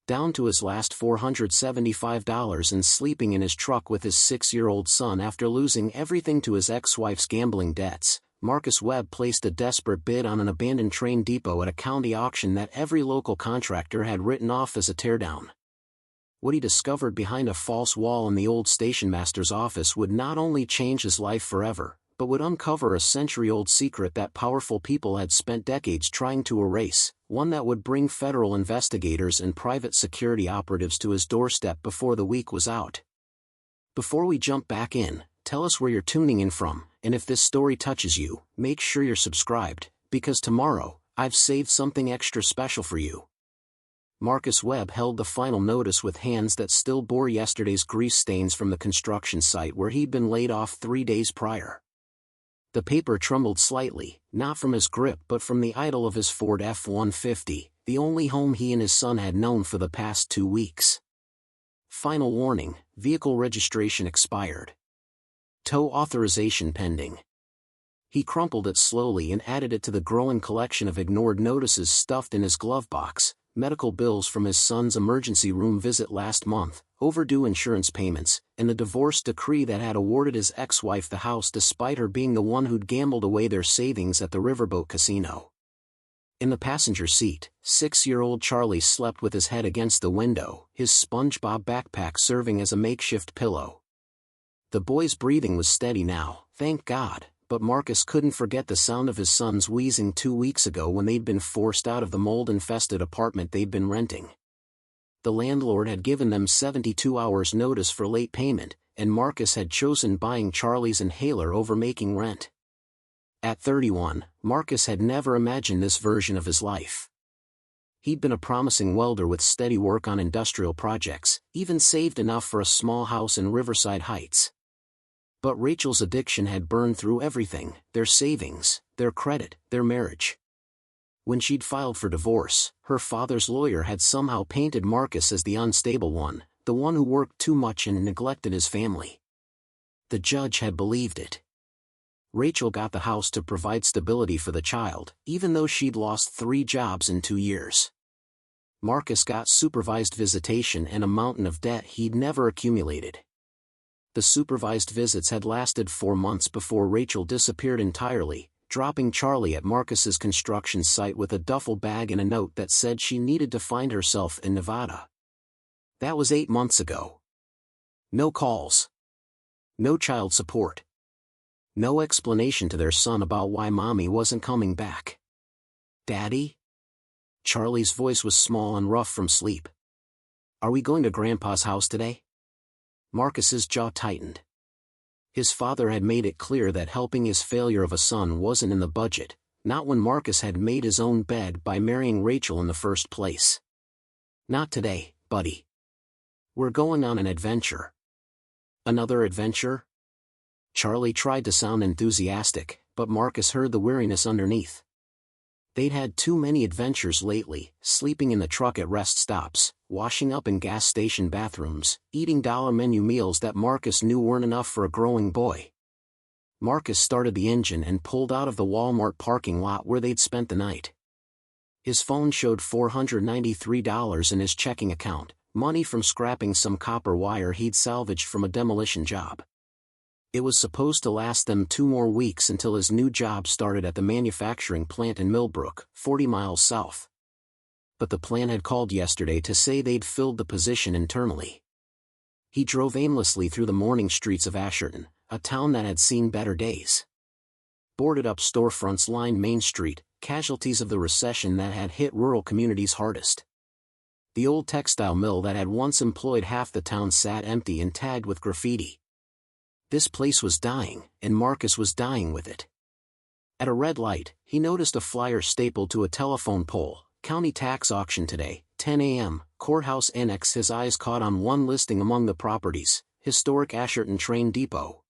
down to his last $475 and sleeping in his truck with his 6-year-old son after losing everything to his ex-wife's gambling debts, Marcus Webb placed a desperate bid on an abandoned train depot at a county auction that every local contractor had written off as a teardown. What he discovered behind a false wall in the old stationmaster's office would not only change his life forever, but would uncover a century-old secret that powerful people had spent decades trying to erase, one that would bring federal investigators and private security operatives to his doorstep before the week was out. Before we jump back in, tell us where you're tuning in from, and if this story touches you, make sure you're subscribed, because tomorrow, I've saved something extra special for you. Marcus Webb held the final notice with hands that still bore yesterday's grease stains from the construction site where he'd been laid off 3 days prior. The paper trembled slightly, not from his grip but from the idle of his Ford F-150, the only home he and his son had known for the past 2 weeks. Final warning, vehicle registration expired. Tow authorization pending. He crumpled it slowly and added it to the growing collection of ignored notices stuffed in his glove box: medical bills from his son's emergency room visit last month, overdue insurance payments, and the divorce decree that had awarded his ex-wife the house despite her being the one who'd gambled away their savings at the riverboat casino. In the passenger seat, 6-year-old Charlie slept with his head against the window, his SpongeBob backpack serving as a makeshift pillow. The boy's breathing was steady now, thank God, but Marcus couldn't forget the sound of his son's wheezing 2 weeks ago when they'd been forced out of the mold-infested apartment they'd been renting. The landlord had given them 72 hours notice for late payment, and Marcus had chosen buying Charlie's inhaler over making rent. At 31, Marcus had never imagined this version of his life. He'd been a promising welder with steady work on industrial projects, even saved enough for a small house in Riverside Heights. But Rachel's addiction had burned through everything: their savings, their credit, their marriage. When she'd filed for divorce, her father's lawyer had somehow painted Marcus as the unstable one, the one who worked too much and neglected his family. The judge had believed it. Rachel got the house to provide stability for the child, even though she'd lost 3 jobs in 2 years. Marcus got supervised visitation and a mountain of debt he'd never accumulated. The supervised visits had lasted 4 months before Rachel disappeared entirely, dropping Charlie at Marcus's construction site with a duffel bag and a note that said she needed to find herself in Nevada. That was 8 months ago. No calls. No child support. No explanation to their son about why mommy wasn't coming back. Daddy? Charlie's voice was small and rough from sleep. Are we going to Grandpa's house today? Marcus's jaw tightened. His father had made it clear that helping his failure of a son wasn't in the budget, not when Marcus had made his own bed by marrying Rachel in the first place. Not today, buddy. We're going on an adventure. Another adventure? Charlie tried to sound enthusiastic, but Marcus heard the weariness underneath. They'd had too many adventures lately, sleeping in the truck at rest stops, washing up in gas station bathrooms, eating dollar menu meals that Marcus knew weren't enough for a growing boy. Marcus started the engine and pulled out of the Walmart parking lot where they'd spent the night. His phone showed $493 in his checking account, money from scrapping some copper wire he'd salvaged from a demolition job. It was supposed to last them 2 more weeks until his new job started at the manufacturing plant in Millbrook, 40 miles south. But the plant had called yesterday to say they'd filled the position internally. He drove aimlessly through the morning streets of Asherton, a town that had seen better days. Boarded-up storefronts lined Main Street, casualties of the recession that had hit rural communities hardest. The old textile mill that had once employed half the town sat empty and tagged with graffiti. This place was dying, and Marcus was dying with it. At a red light, he noticed a flyer stapled to a telephone pole: county tax auction today, 10 a.m., courthouse annex. His eyes caught on one listing among the properties: historic Asherton train depot.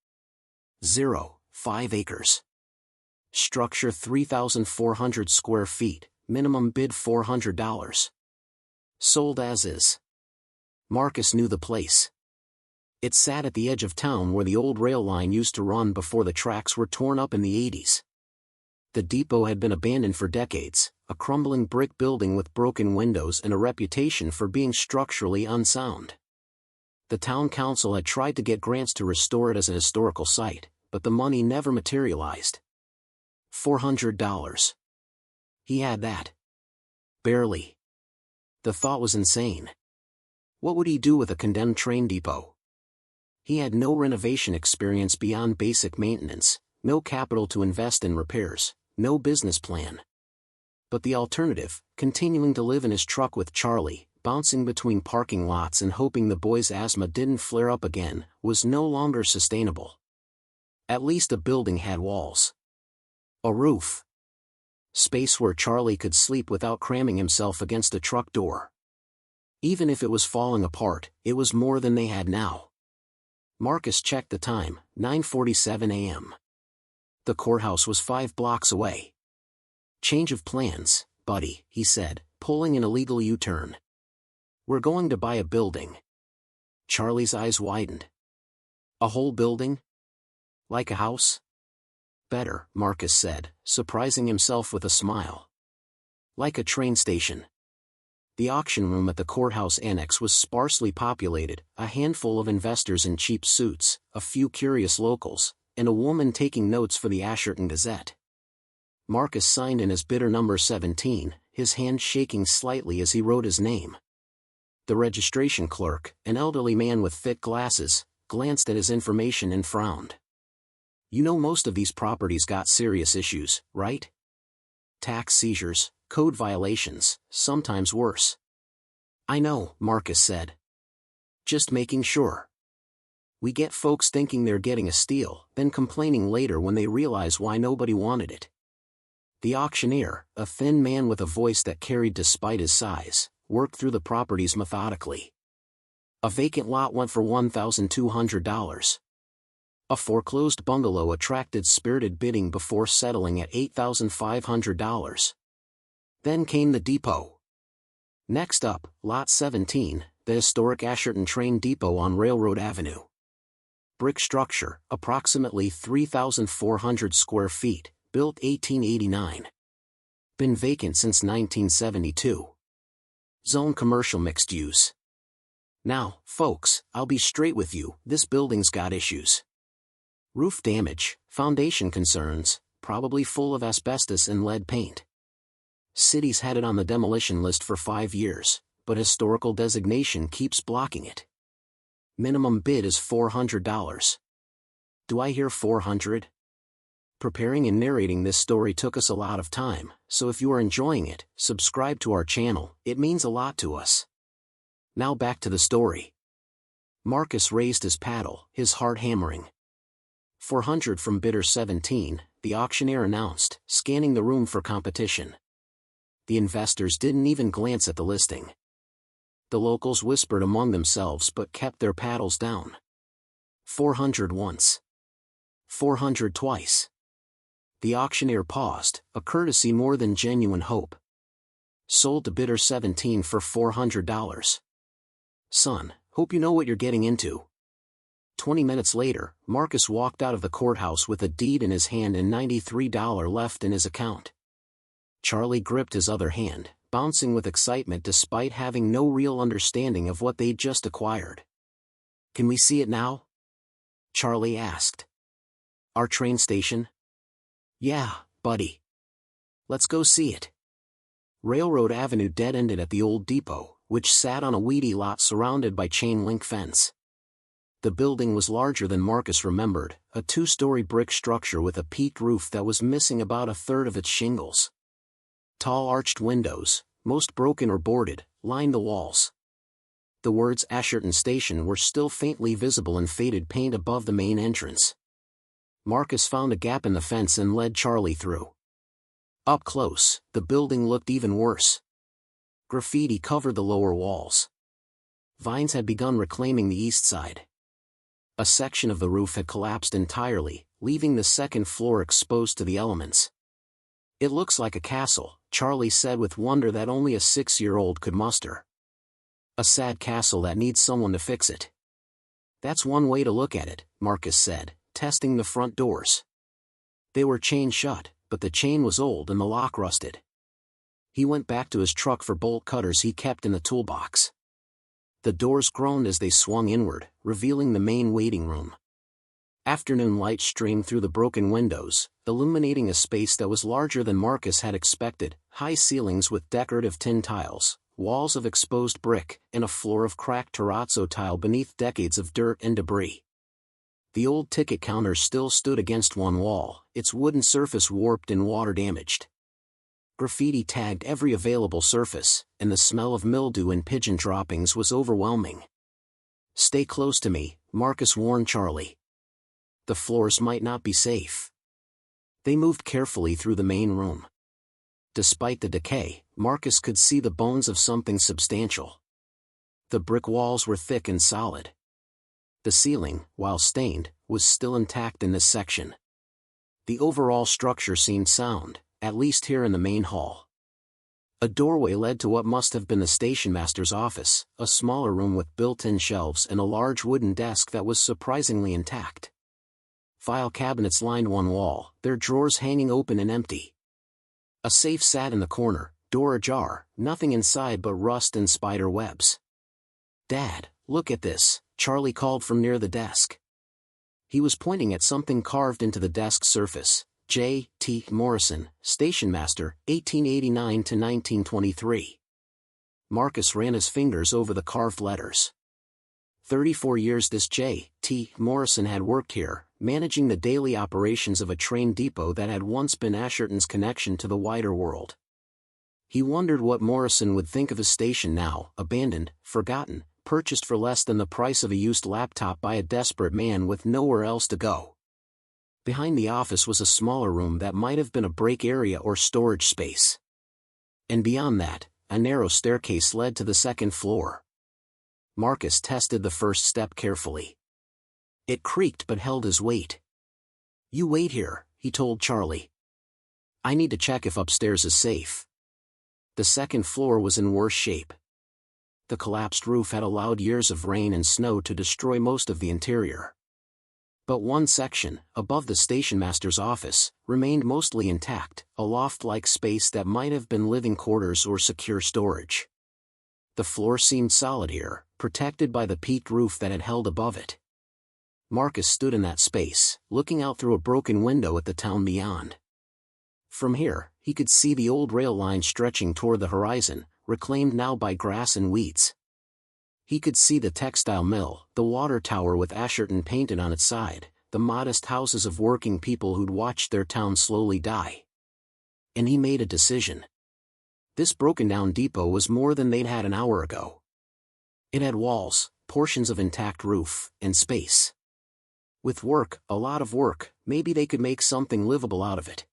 5 acres. Structure 3,400 square feet, minimum bid $400. Sold as is. Marcus knew the place. It sat at the edge of town where the old rail line used to run before the tracks were torn up in the 80s. The depot had been abandoned for decades, a crumbling brick building with broken windows and a reputation for being structurally unsound. The town council had tried to get grants to restore it as a historical site, but the money never materialized. $400. He had that. Barely. The thought was insane. What would he do with a condemned train depot? He had no renovation experience beyond basic maintenance, no capital to invest in repairs, no business plan. But the alternative, continuing to live in his truck with Charlie, bouncing between parking lots and hoping the boy's asthma didn't flare up again, was no longer sustainable. At least a building had walls. A roof. Space where Charlie could sleep without cramming himself against a truck door. Even if it was falling apart, it was more than they had now. Marcus checked the time, 9:47 a.m. The courthouse was 5 blocks away. Change of plans, buddy, he said, pulling an illegal U-turn. We're going to buy a building. Charlie's eyes widened. A whole building? Like a house? Better, Marcus said, surprising himself with a smile. Like a train station. The auction room at the courthouse annex was sparsely populated, a handful of investors in cheap suits, a few curious locals, and a woman taking notes for the Asherton Gazette. Marcus signed in as bidder number 17, his hand shaking slightly as he wrote his name. The registration clerk, an elderly man with thick glasses, glanced at his information and frowned. You know most of these properties got serious issues, right? Tax seizures, code violations, sometimes worse. I know, Marcus said. Just making sure. We get folks thinking they're getting a steal, then complaining later when they realize why nobody wanted it. The auctioneer, a thin man with a voice that carried despite his size, worked through the properties methodically. A vacant lot went for $1,200. A foreclosed bungalow attracted spirited bidding before settling at $8,500. Then came the depot. Next up, Lot 17, the historic Asherton train depot on Railroad Avenue. Brick structure, approximately 3,400 square feet, built 1889. Been vacant since 1972. Zone commercial mixed use. Now, folks, I'll be straight with you, this building's got issues. Roof damage, foundation concerns, probably full of asbestos and lead paint. City's had it on the demolition list for 5 years, but historical designation keeps blocking it. Minimum bid is $400. Do I hear 400? Preparing and narrating this story took us a lot of time, so if you are enjoying it, subscribe to our channel, it means a lot to us. Now back to the story. Marcus raised his paddle, his heart hammering. 400 from bidder 17, the auctioneer announced, scanning the room for competition. The investors didn't even glance at the listing. The locals whispered among themselves but kept their paddles down. 400 once. 400 twice. The auctioneer paused, a courtesy more than genuine hope. Sold to bidder 17 for $400. Son, hope you know what you're getting into. 20 minutes later, Marcus walked out of the courthouse with a deed in his hand and $93 left in his account. Charlie gripped his other hand, bouncing with excitement despite having no real understanding of what they'd just acquired. Can we see it now? Charlie asked. Our train station? Yeah, buddy. Let's go see it. Railroad Avenue dead-ended at the old depot, which sat on a weedy lot surrounded by chain-link fence. The building was larger than Marcus remembered, a 2-story brick structure with a peaked roof that was missing about a third of its shingles. Tall arched windows, most broken or boarded, lined the walls. The words Asherton Station were still faintly visible in faded paint above the main entrance. Marcus found a gap in the fence and led Charlie through. Up close, the building looked even worse. Graffiti covered the lower walls. Vines had begun reclaiming the east side. A section of the roof had collapsed entirely, leaving the second floor exposed to the elements. It looks like a castle, Charlie said with wonder that only a 6-year-old could muster. A sad castle that needs someone to fix it. That's one way to look at it, Marcus said, testing the front doors. They were chained shut, but the chain was old and the lock rusted. He went back to his truck for bolt cutters he kept in the toolbox. The doors groaned as they swung inward, revealing the main waiting room. Afternoon light streamed through the broken windows, illuminating a space that was larger than Marcus had expected: high ceilings with decorative tin tiles, walls of exposed brick, and a floor of cracked terrazzo tile beneath decades of dirt and debris. The old ticket counter still stood against one wall, its wooden surface warped and water-damaged. Graffiti tagged every available surface, and the smell of mildew and pigeon droppings was overwhelming. "Stay close to me," Marcus warned Charlie. "The floors might not be safe." They moved carefully through the main room. Despite the decay, Marcus could see the bones of something substantial. The brick walls were thick and solid. The ceiling, while stained, was still intact in this section. The overall structure seemed sound, at least here in the main hall. A doorway led to what must have been the stationmaster's office, a smaller room with built-in shelves and a large wooden desk that was surprisingly intact. File cabinets lined one wall, their drawers hanging open and empty. A safe sat in the corner, door ajar, nothing inside but rust and spider webs. "Dad, look at this," Charlie called from near the desk. He was pointing at something carved into the desk surface: J. T. Morrison, stationmaster, 1889 to 1923. Marcus ran his fingers over the carved letters. 34 years this J. T. Morrison had worked here, managing the daily operations of a train depot that had once been Asherton's connection to the wider world. He wondered what Morrison would think of his station now: abandoned, forgotten, purchased for less than the price of a used laptop by a desperate man with nowhere else to go. Behind the office was a smaller room that might have been a break area or storage space. And beyond that, a narrow staircase led to the second floor. Marcus tested the first step carefully. It creaked but held his weight. "You wait here," he told Charlie. "I need to check if upstairs is safe." The second floor was in worse shape. The collapsed roof had allowed years of rain and snow to destroy most of the interior. But one section, above the stationmaster's office, remained mostly intact, a loft-like space that might have been living quarters or secure storage. The floor seemed solid here, protected by the peaked roof that had held above it. Marcus stood in that space, looking out through a broken window at the town beyond. From here, he could see the old rail line stretching toward the horizon, reclaimed now by grass and weeds. He could see the textile mill, the water tower with Asherton painted on its side, the modest houses of working people who'd watched their town slowly die. And he made a decision. This broken-down depot was more than they'd had an hour ago. It had walls, portions of intact roof, and space. With work, a lot of work, maybe they could make something livable out of it.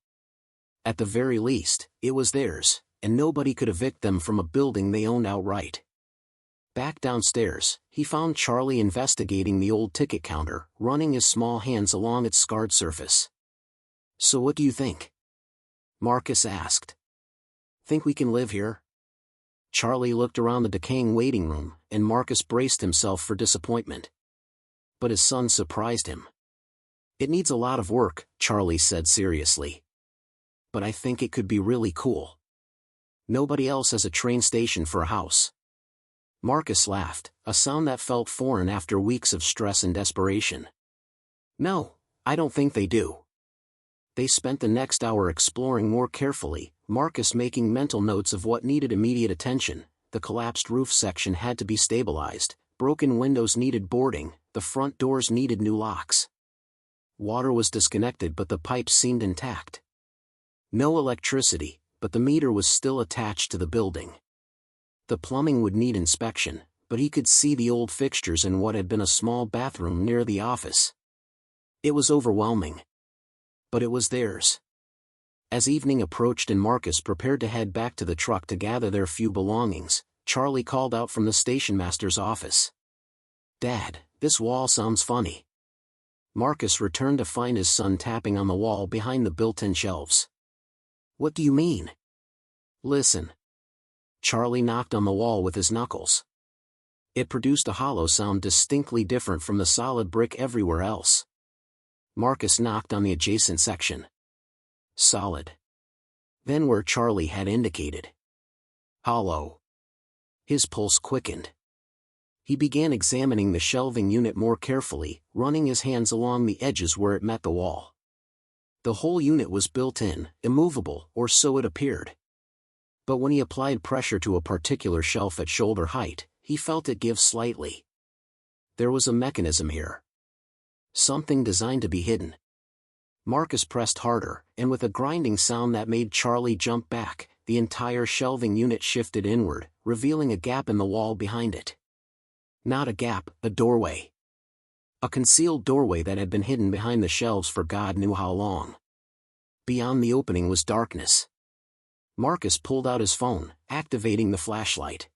At the very least, it was theirs, and nobody could evict them from a building they owned outright. Back downstairs, he found Charlie investigating the old ticket counter, running his small hands along its scarred surface. "So what do you think?" Marcus asked. "Think we can live here?" Charlie looked around the decaying waiting room, and Marcus braced himself for disappointment. But his son surprised him. "It needs a lot of work," Charlie said seriously. "But I think it could be really cool. Nobody else has a train station for a house." Marcus laughed, a sound that felt foreign after weeks of stress and desperation. "No, I don't think they do." They spent the next hour exploring more carefully, Marcus making mental notes of what needed immediate attention. The collapsed roof section had to be stabilized, broken windows needed boarding, the front doors needed new locks. Water was disconnected but the pipes seemed intact. No electricity, but the meter was still attached to the building. The plumbing would need inspection, but he could see the old fixtures in what had been a small bathroom near the office. It was overwhelming. But it was theirs. As evening approached and Marcus prepared to head back to the truck to gather their few belongings, Charlie called out from the stationmaster's office. "Dad, this wall sounds funny." Marcus returned to find his son tapping on the wall behind the built-in shelves. "What do you mean?" "Listen." Charlie knocked on the wall with his knuckles. It produced a hollow sound distinctly different from the solid brick everywhere else. Marcus knocked on the adjacent section. Solid. Then where Charlie had indicated. Hollow. His pulse quickened. He began examining the shelving unit more carefully, running his hands along the edges where it met the wall. The whole unit was built in, immovable, or so it appeared. But when he applied pressure to a particular shelf at shoulder height, he felt it give slightly. There was a mechanism here. Something designed to be hidden. Marcus pressed harder, and with a grinding sound that made Charlie jump back, the entire shelving unit shifted inward, revealing a gap in the wall behind it. Not a gap, a doorway. A concealed doorway that had been hidden behind the shelves for God knew how long. Beyond the opening was darkness. Marcus pulled out his phone, activating the flashlight.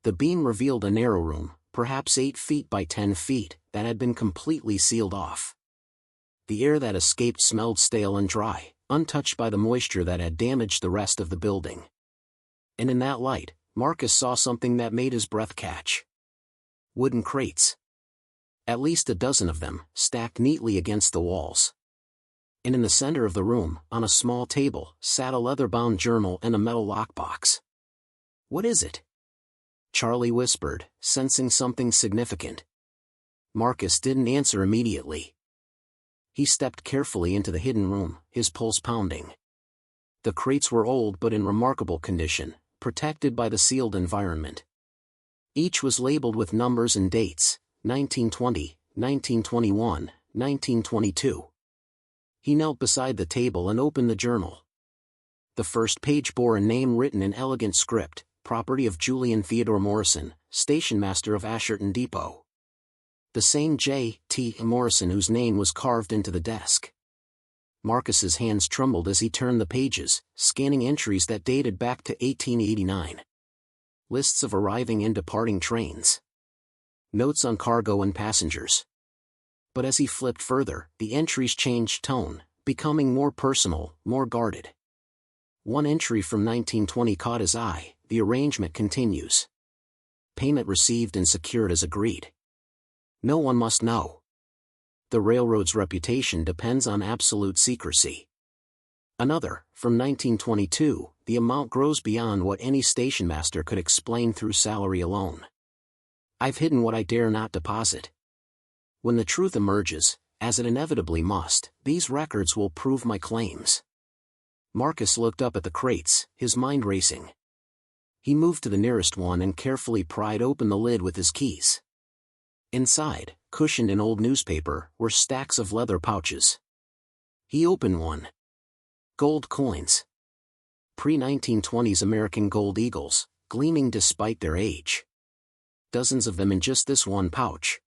The beam revealed a narrow room, perhaps 8 feet by 10 feet, that had been completely sealed off. The air that escaped smelled stale and dry, untouched by the moisture that had damaged the rest of the building. And in that light, Marcus saw something that made his breath catch. Wooden crates. At least a dozen of them, stacked neatly against the walls. And in the center of the room, on a small table, sat a leather-bound journal and a metal lockbox. "What is it?" Charlie whispered, sensing something significant. Marcus didn't answer immediately. He stepped carefully into the hidden room, his pulse pounding. The crates were old but in remarkable condition, protected by the sealed environment. Each was labeled with numbers and dates, 1920, 1921, 1922. He knelt beside the table and opened the journal. The first page bore a name written in elegant script, property of Julian Theodore Morrison, stationmaster of Asherton Depot. The same J.T. Morrison whose name was carved into the desk. Marcus's hands trembled as he turned the pages, scanning entries that dated back to 1889. Lists of arriving and departing trains. Notes on cargo and passengers. But as he flipped further, the entries changed tone, becoming more personal, more guarded. One entry from 1920 caught his eye. The arrangement continues. Payment received and secured as agreed. No one must know. The railroad's reputation depends on absolute secrecy. Another, from 1922, the amount grows beyond what any stationmaster could explain through salary alone. I've hidden what I dare not deposit. When the truth emerges, as it inevitably must, these records will prove my claims. Marcus looked up at the crates, his mind racing. He moved to the nearest one and carefully pried open the lid with his keys. Inside, cushioned in old newspaper, were stacks of leather pouches. He opened one. Gold coins. Pre-1920s American gold eagles, gleaming despite their age. Dozens of them in just this one pouch.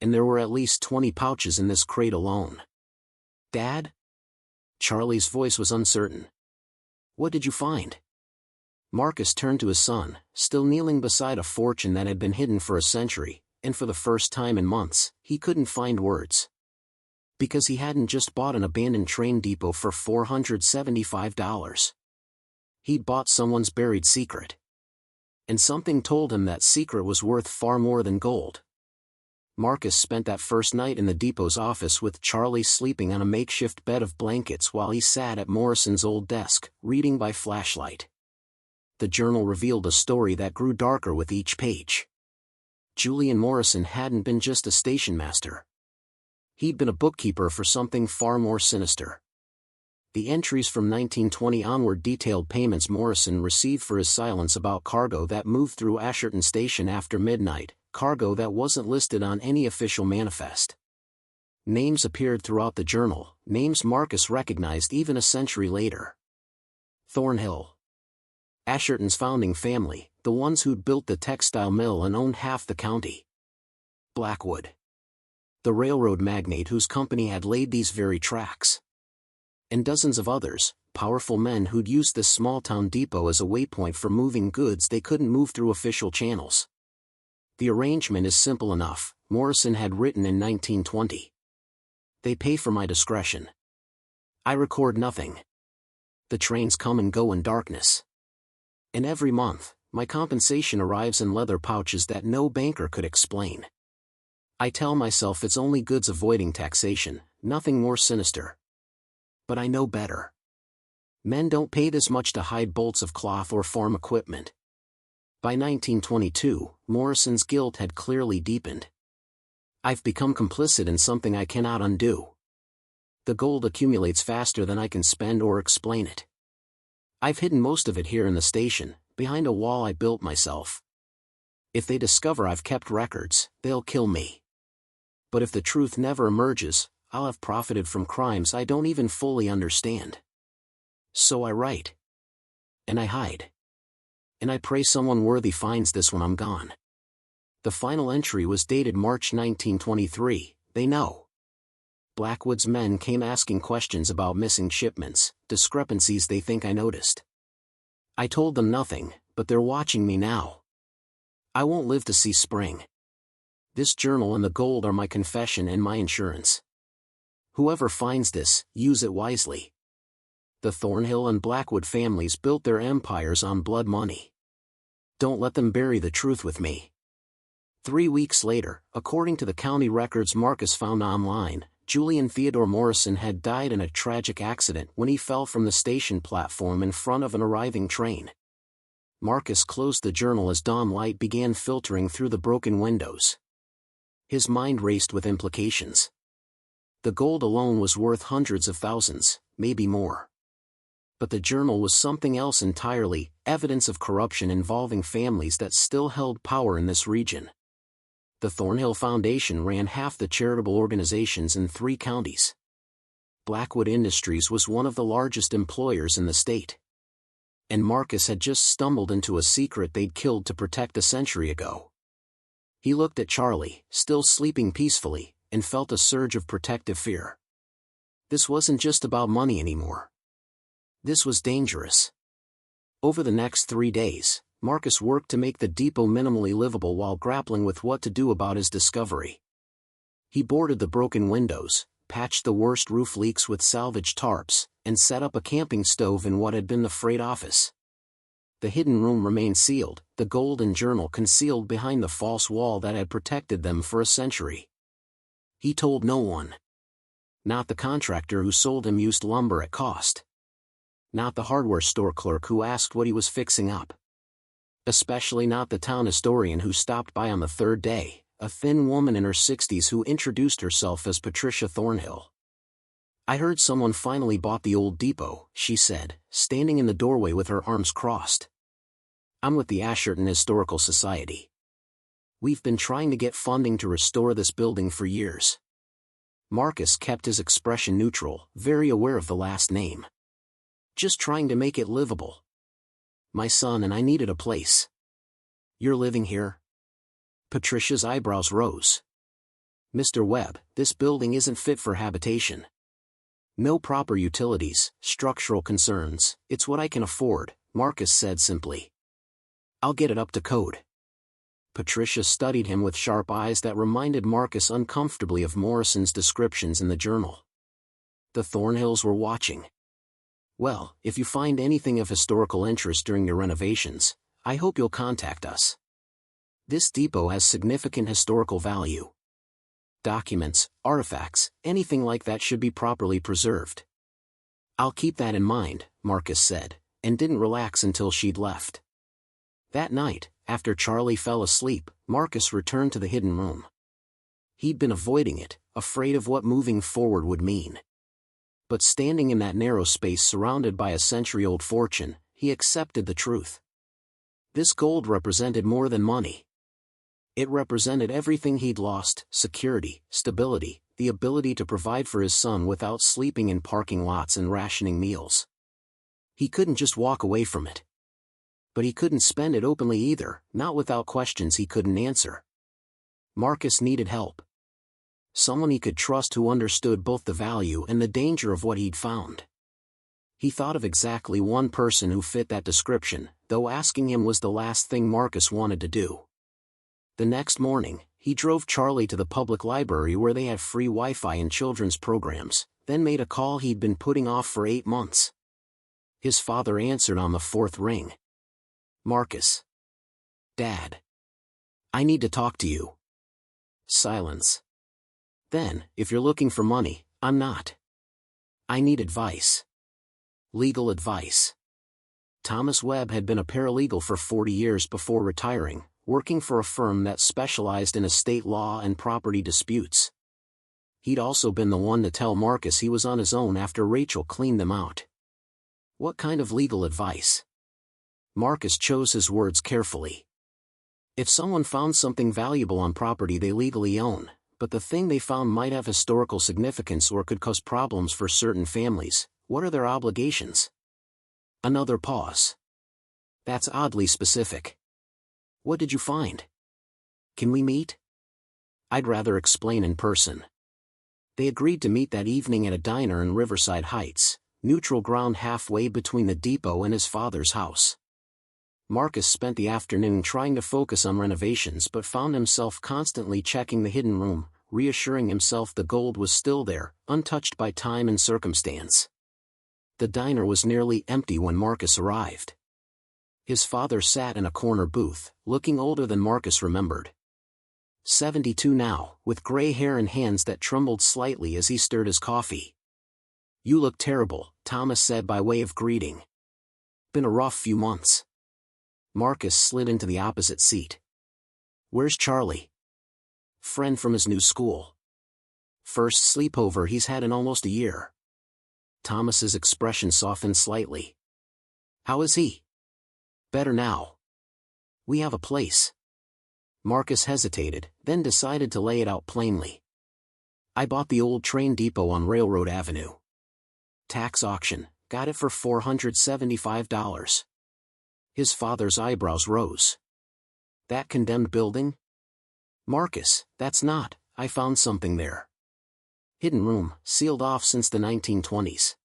And there were at least 20 pouches in this crate alone. "Dad?" Charlie's voice was uncertain. "What did you find?" Marcus turned to his son, still kneeling beside a fortune that had been hidden for a century, and for the first time in months, he couldn't find words. Because he hadn't just bought an abandoned train depot for $475. He'd bought someone's buried secret. And something told him that secret was worth far more than gold. Marcus spent that first night in the depot's office with Charlie sleeping on a makeshift bed of blankets while he sat at Morrison's old desk, reading by flashlight. The journal revealed a story that grew darker with each page. Julian Morrison hadn't been just a stationmaster. He'd been a bookkeeper for something far more sinister. The entries from 1920 onward detailed payments Morrison received for his silence about cargo that moved through Asherton Station after midnight, cargo that wasn't listed on any official manifest. Names appeared throughout the journal, names Marcus recognized even a century later. Thornhill. Asherton's founding family, the ones who'd built the textile mill and owned half the county. Blackwood. The railroad magnate whose company had laid these very tracks. And dozens of others, powerful men who'd used this small-town depot as a waypoint for moving goods they couldn't move through official channels. The arrangement is simple enough, Morrison had written in 1920. They pay for my discretion. I record nothing. The trains come and go in darkness. And every month, my compensation arrives in leather pouches that no banker could explain. I tell myself it's only goods avoiding taxation, nothing more sinister. But I know better. Men don't pay this much to hide bolts of cloth or farm equipment. By 1922, Morrison's guilt had clearly deepened. I've become complicit in something I cannot undo. The gold accumulates faster than I can spend or explain it. I've hidden most of it here in the station, behind a wall I built myself. If they discover I've kept records, they'll kill me. But if the truth never emerges, I'll have profited from crimes I don't even fully understand. So I write. And I hide. And I pray someone worthy finds this when I'm gone. The final entry was dated March 1923, they know. Blackwood's men came asking questions about missing shipments, discrepancies they think I noticed. I told them nothing, but they're watching me now. I won't live to see spring. This journal and the gold are my confession and my insurance. Whoever finds this, use it wisely. The Thornhill and Blackwood families built their empires on blood money. Don't let them bury the truth with me. 3 weeks later, according to the county records Marcus found online, Julian Theodore Morrison had died in a tragic accident when he fell from the station platform in front of an arriving train. Marcus closed the journal as dawn light began filtering through the broken windows. His mind raced with implications. The gold alone was worth hundreds of thousands, maybe more. But the journal was something else entirely, evidence of corruption involving families that still held power in this region. The Thornhill Foundation ran half the charitable organizations in 3 counties. Blackwood Industries was one of the largest employers in the state. And Marcus had just stumbled into a secret they'd killed to protect a century ago. He looked at Charlie, still sleeping peacefully, and felt a surge of protective fear. This wasn't just about money anymore. This was dangerous. Over the next 3 days, Marcus worked to make the depot minimally livable while grappling with what to do about his discovery. He boarded the broken windows, patched the worst roof leaks with salvaged tarps, and set up a camping stove in what had been the freight office. The hidden room remained sealed, the gold and journal concealed behind the false wall that had protected them for a century. He told no one. Not the contractor who sold him used lumber at cost. Not the hardware store clerk who asked what he was fixing up. Especially not the town historian who stopped by on the 3rd day, a thin woman in her 60s who introduced herself as Patricia Thornhill. I heard someone finally bought the old depot, she said, standing in the doorway with her arms crossed. I'm with the Asherton Historical Society. We've been trying to get funding to restore this building for years. Marcus kept his expression neutral, very aware of the last name. Just trying to make it livable. My son and I needed a place. You're living here? Patricia's eyebrows rose. Mr. Webb, this building isn't fit for habitation. No proper utilities, structural concerns, it's what I can afford, Marcus said simply. I'll get it up to code. Patricia studied him with sharp eyes that reminded Marcus uncomfortably of Morrison's descriptions in the journal. The Thornhills were watching. Well, if you find anything of historical interest during your renovations, I hope you'll contact us. This depot has significant historical value. Documents, artifacts, anything like that should be properly preserved. I'll keep that in mind, Marcus said, and didn't relax until she'd left. That night, after Charlie fell asleep, Marcus returned to the hidden room. He'd been avoiding it, afraid of what moving forward would mean. But standing in that narrow space surrounded by a century-old fortune, he accepted the truth. This gold represented more than money. It represented everything he'd lost: security, stability, the ability to provide for his son without sleeping in parking lots and rationing meals. He couldn't just walk away from it. But he couldn't spend it openly either, not without questions he couldn't answer. Marcus needed help. Someone he could trust who understood both the value and the danger of what he'd found. He thought of exactly one person who fit that description, though asking him was the last thing Marcus wanted to do. The next morning, he drove Charlie to the public library where they had free Wi-Fi and children's programs, then made a call he'd been putting off for 8 months. His father answered on the 4th ring. Marcus. Dad. I need to talk to you. Silence. Then, if you're looking for money, I'm not. I need advice. Legal advice. Thomas Webb had been a paralegal for 40 years before retiring, working for a firm that specialized in estate law and property disputes. He'd also been the one to tell Marcus he was on his own after Rachel cleaned them out. What kind of legal advice? Marcus chose his words carefully. If someone found something valuable on property they legally own, but the thing they found might have historical significance or could cause problems for certain families, what are their obligations? Another pause. That's oddly specific. What did you find? Can we meet? I'd rather explain in person. They agreed to meet that evening at a diner in Riverside Heights, neutral ground halfway between the depot and his father's house. Marcus spent the afternoon trying to focus on renovations but found himself constantly checking the hidden room, reassuring himself the gold was still there, untouched by time and circumstance. The diner was nearly empty when Marcus arrived. His father sat in a corner booth, looking older than Marcus remembered. 72 now, with gray hair and hands that trembled slightly as he stirred his coffee. "You look terrible," Thomas said by way of greeting. "Been a rough few months." Marcus slid into the opposite seat. "Where's Charlie?" "Friend from his new school. First sleepover he's had in almost a year." Thomas's expression softened slightly. "How is he?" "Better now. We have a place." Marcus hesitated, then decided to lay it out plainly. "I bought the old train depot on Railroad Avenue. Tax auction, got it for $475. His father's eyebrows rose. "That condemned building?" "Marcus, that's not, I found something there. Hidden room, sealed off since the 1920s.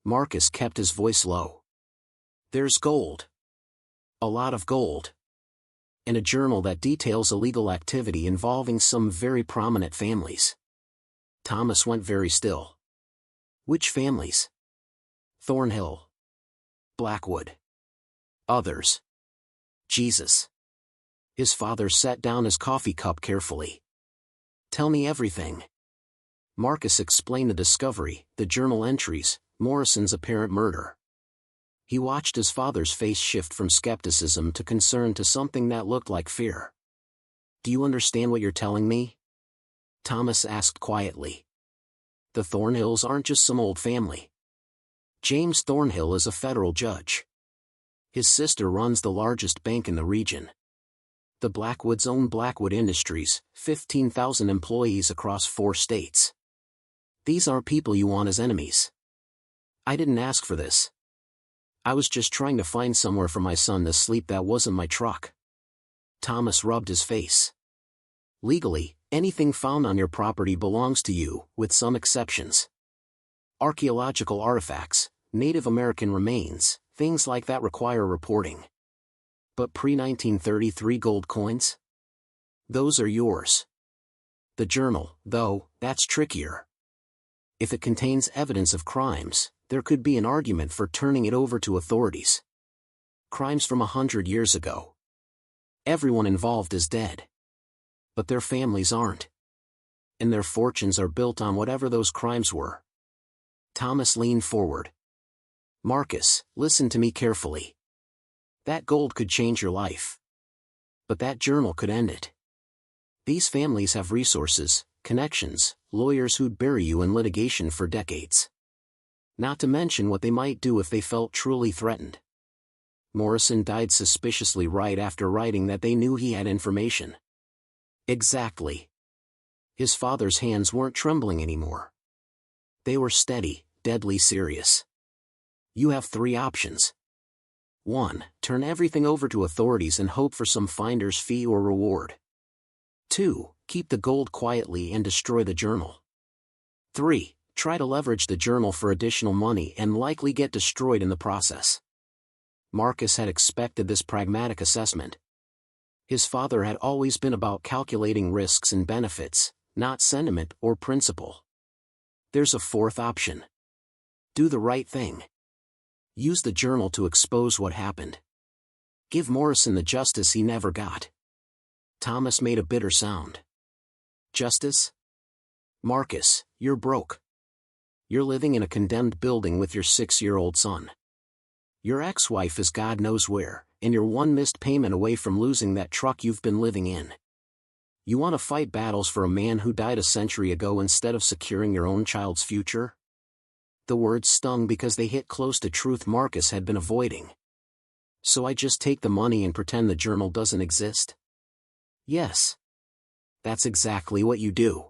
Marcus kept his voice low. "There's gold. A lot of gold. And a journal that details illegal activity involving some very prominent families." Thomas went very still. "Which families?" "Thornhill. Blackwood. Others." "Jesus." His father set down his coffee cup carefully. "Tell me everything." Marcus explained the discovery, the journal entries, Morrison's apparent murder. He watched his father's face shift from skepticism to concern to something that looked like fear. "Do you understand what you're telling me?" Thomas asked quietly. "The Thornhills aren't just some old family. James Thornhill is a federal judge. His sister runs the largest bank in the region. The Blackwoods own Blackwood Industries, 15,000 employees across 4 states. These aren't people you want as enemies. I didn't ask for this. I was just trying to find somewhere for my son to sleep that wasn't my truck." Thomas rubbed his face. "Legally, anything found on your property belongs to you, with some exceptions. Archaeological artifacts, Native American remains, things like that require reporting. But pre-1933 gold coins? Those are yours. The journal, though, that's trickier. If it contains evidence of crimes, there could be an argument for turning it over to authorities. Crimes from 100 years ago. Everyone involved is dead. But their families aren't. And their fortunes are built on whatever those crimes were." Thomas leaned forward. "Marcus, listen to me carefully. That gold could change your life. But that journal could end it. These families have resources, connections, lawyers who'd bury you in litigation for decades. Not to mention what they might do if they felt truly threatened. Morrison died suspiciously right after writing that they knew he had information." "Exactly." His father's hands weren't trembling anymore. They were steady, deadly serious. "You have 3 options. 1. Turn everything over to authorities and hope for some finder's fee or reward. 2. Keep the gold quietly and destroy the journal. 3. Try to leverage the journal for additional money and likely get destroyed in the process." Marcus had expected this pragmatic assessment. His father had always been about calculating risks and benefits, not sentiment or principle. "There's a 4th option. Do the right thing. Use the journal to expose what happened. Give Morrison the justice he never got." Thomas made a bitter sound. "Justice? Marcus, you're broke. You're living in a condemned building with your 6-year-old son. Your ex-wife is God knows where, and you're one missed payment away from losing that truck you've been living in. You want to fight battles for a man who died a century ago instead of securing your own child's future? The words stung because they hit close to truth Marcus had been avoiding. So I just take the money and pretend the journal doesn't exist? Yes. That's exactly what you do.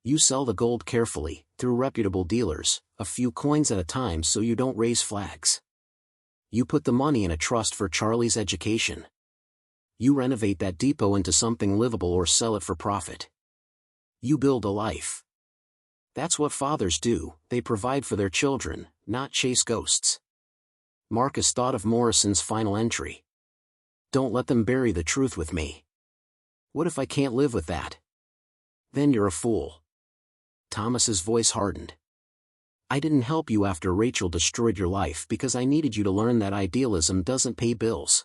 You sell the gold carefully, through reputable dealers, a few coins at a time so you don't raise flags. You put the money in a trust for Charlie's education. You renovate that depot into something livable or sell it for profit. You build a life. That's what fathers do, they provide for their children, not chase ghosts. Marcus thought of Morrison's final entry. Don't let them bury the truth with me. What if I can't live with that? Then you're a fool. Thomas's voice hardened. I didn't help you after Rachel destroyed your life because I needed you to learn that idealism doesn't pay bills.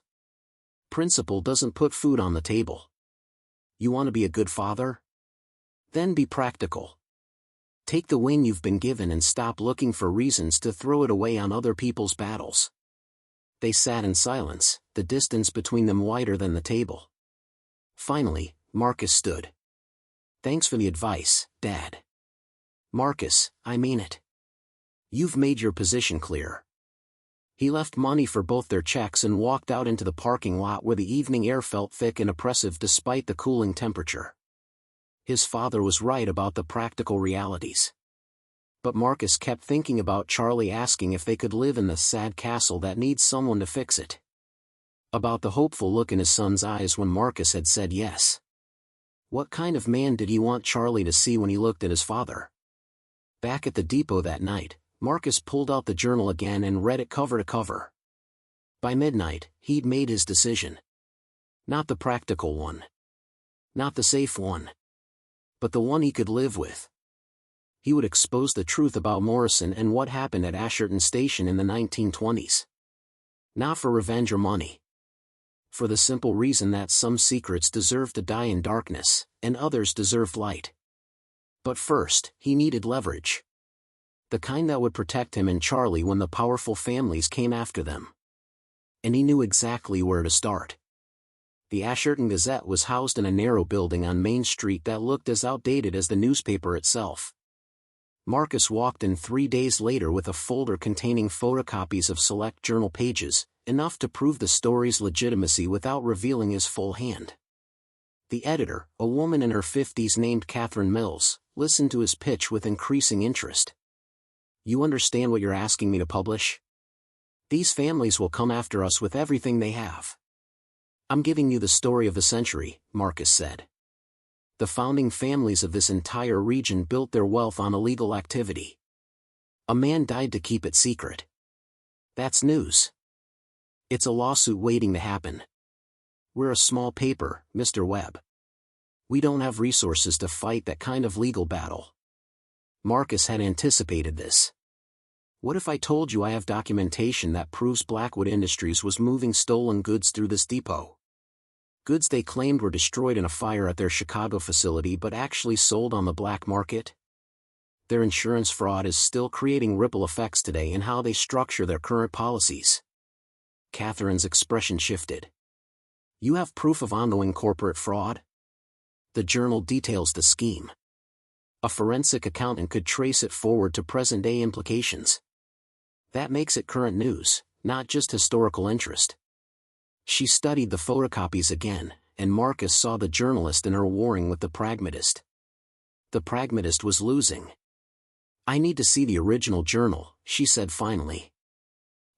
Principle doesn't put food on the table. You want to be a good father? Then be practical. Take the win you've been given and stop looking for reasons to throw it away on other people's battles. They sat in silence, the distance between them wider than the table. Finally, Marcus stood. Thanks for the advice, Dad. Marcus, I mean it. You've made your position clear. He left money for both their checks and walked out into the parking lot where the evening air felt thick and oppressive despite the cooling temperature. His father was right about the practical realities. But Marcus kept thinking about Charlie asking if they could live in the sad castle that needs someone to fix it. About the hopeful look in his son's eyes when Marcus had said yes. What kind of man did he want Charlie to see when he looked at his father? Back at the depot that night, Marcus pulled out the journal again and read it cover to cover. By midnight, he'd made his decision. Not the practical one. Not the safe one. But the one he could live with. He would expose the truth about Morrison and what happened at Asherton Station in the 1920s. Not for revenge or money. For the simple reason that some secrets deserve to die in darkness, and others deserved light. But first, he needed leverage. The kind that would protect him and Charlie when the powerful families came after them. And he knew exactly where to start. The Asherton Gazette was housed in a narrow building on Main Street that looked as outdated as the newspaper itself. Marcus walked in 3 days later with a folder containing photocopies of select journal pages, enough to prove the story's legitimacy without revealing his full hand. The editor, a woman in her 50s named Catherine Mills, listened to his pitch with increasing interest. You understand what you're asking me to publish? These families will come after us with everything they have. I'm giving you the story of the century, Marcus said. The founding families of this entire region built their wealth on illegal activity. A man died to keep it secret. That's news. It's a lawsuit waiting to happen. We're a small paper, Mr. Webb. We don't have resources to fight that kind of legal battle. Marcus had anticipated this. What if I told you I have documentation that proves Blackwood Industries was moving stolen goods through this depot? Goods they claimed were destroyed in a fire at their Chicago facility but actually sold on the black market? Their insurance fraud is still creating ripple effects today in how they structure their current policies. Catherine's expression shifted. You have proof of ongoing corporate fraud? The journal details the scheme. A forensic accountant could trace it forward to present-day implications. That makes it current news, not just historical interest. She studied the photocopies again, and Marcus saw the journalist in her warring with the pragmatist. The pragmatist was losing. I need to see the original journal, she said finally.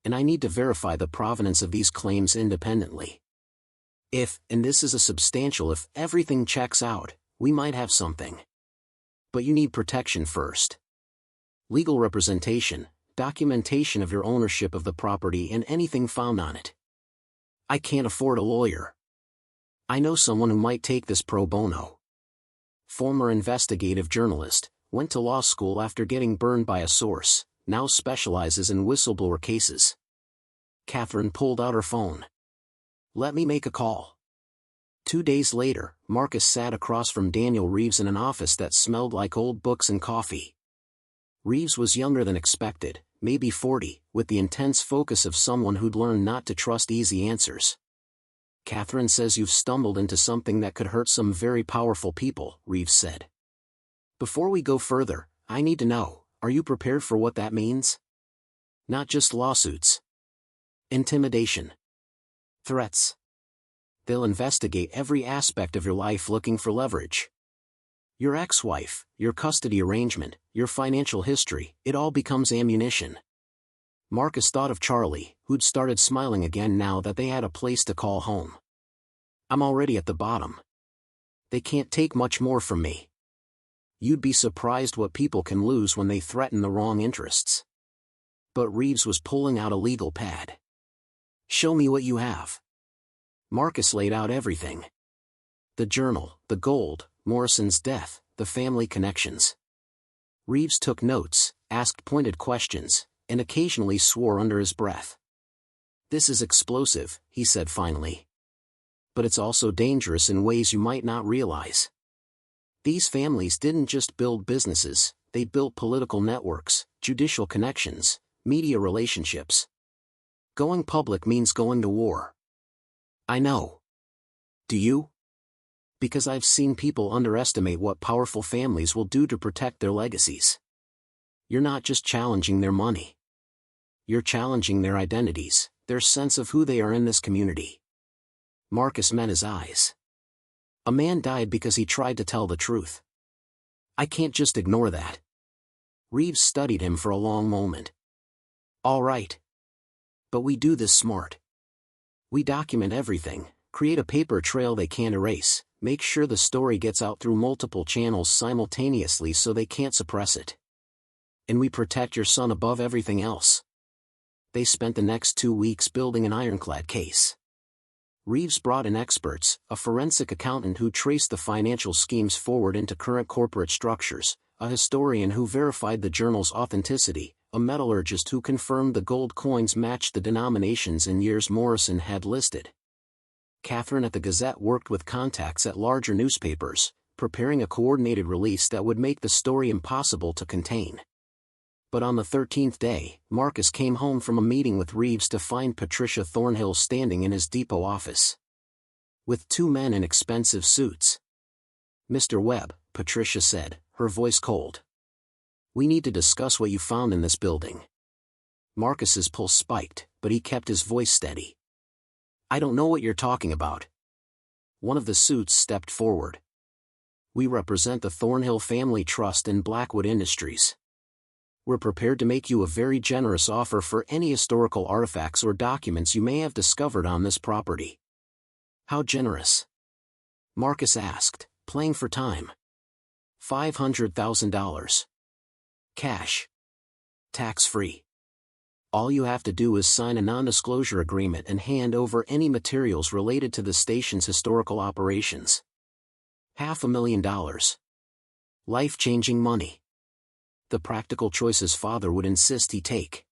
And I need to verify the provenance of these claims independently. If, and this is a substantial if, everything checks out, we might have something. But you need protection first. Legal representation, documentation of your ownership of the property and anything found on it. I can't afford a lawyer. I know someone who might take this pro bono. Former investigative journalist, went to law school after getting burned by a source, now specializes in whistleblower cases. Catherine pulled out her phone. Let me make a call. 2 days later, Marcus sat across from Daniel Reeves in an office that smelled like old books and coffee. Reeves was younger than expected, maybe 40, with the intense focus of someone who'd learned not to trust easy answers. "Catherine says you've stumbled into something that could hurt some very powerful people," Reeves said. "Before we go further, I need to know, are you prepared for what that means? Not just lawsuits. Intimidation. Threats. They'll investigate every aspect of your life looking for leverage. Your ex-wife, your custody arrangement, your financial history, it all becomes ammunition." Marcus thought of Charlie, who'd started smiling again now that they had a place to call home. "I'm already at the bottom. They can't take much more from me. You'd be surprised what people can lose when they threaten the wrong interests." But Reeves was pulling out a legal pad. "Show me what you have." Marcus laid out everything. The journal, the gold, Morrison's death, the family connections. Reeves took notes, asked pointed questions, and occasionally swore under his breath. "This is explosive," he said finally. "But it's also dangerous in ways you might not realize. These families didn't just build businesses, they built political networks, judicial connections, media relationships. Going public means going to war." "I know. Do you?" "Because I've seen people underestimate what powerful families will do to protect their legacies. You're not just challenging their money. You're challenging their identities, their sense of who they are in this community." Marcus met his eyes. "A man died because he tried to tell the truth. I can't just ignore that." Reeves studied him for a long moment. "All right. But we do this smart. We document everything, create a paper trail they can't erase, make sure the story gets out through multiple channels simultaneously so they can't suppress it. And we protect your son above everything else." They spent the next 2 weeks building an ironclad case. Reeves brought in experts, a forensic accountant who traced the financial schemes forward into current corporate structures, a historian who verified the journal's authenticity, a metallurgist who confirmed the gold coins matched the denominations and years Morrison had listed. Catherine at the Gazette worked with contacts at larger newspapers, preparing a coordinated release that would make the story impossible to contain. But on the 13th day, Marcus came home from a meeting with Reeves to find Patricia Thornhill standing in his depot office. With 2 men in expensive suits. "Mr. Webb," Patricia said, her voice cold. "We need to discuss what you found in this building." Marcus's pulse spiked, but he kept his voice steady. "I don't know what you're talking about." One of the suits stepped forward. "We represent the Thornhill Family Trust and Blackwood Industries. We're prepared to make you a very generous offer for any historical artifacts or documents you may have discovered on this property." "How generous?" Marcus asked, playing for time. $500,000. Cash. Tax-free. All you have to do is sign a non-disclosure agreement and hand over any materials related to the station's historical operations. $500,000. Life-changing money. The practical choices father would insist he take.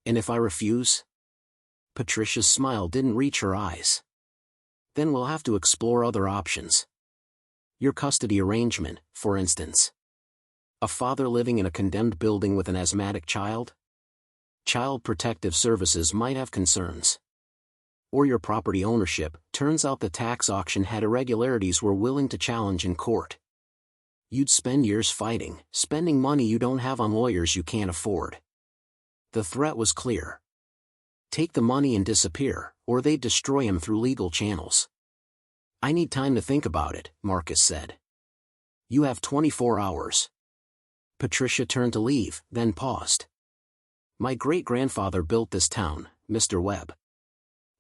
"And if I refuse?" Patricia's smile didn't reach her eyes. "Then we'll have to explore other options. Your custody arrangement, for instance. A father living in a condemned building with an asthmatic child? Child Protective Services might have concerns. Or your property ownership, turns out the tax auction had irregularities we're willing to challenge in court. You'd spend years fighting, spending money you don't have on lawyers you can't afford." The threat was clear. Take the money and disappear, or they'd destroy him through legal channels. "I need time to think about it," Marcus said. "You have 24 hours. Patricia turned to leave, then paused. "My great-grandfather built this town, Mr. Webb.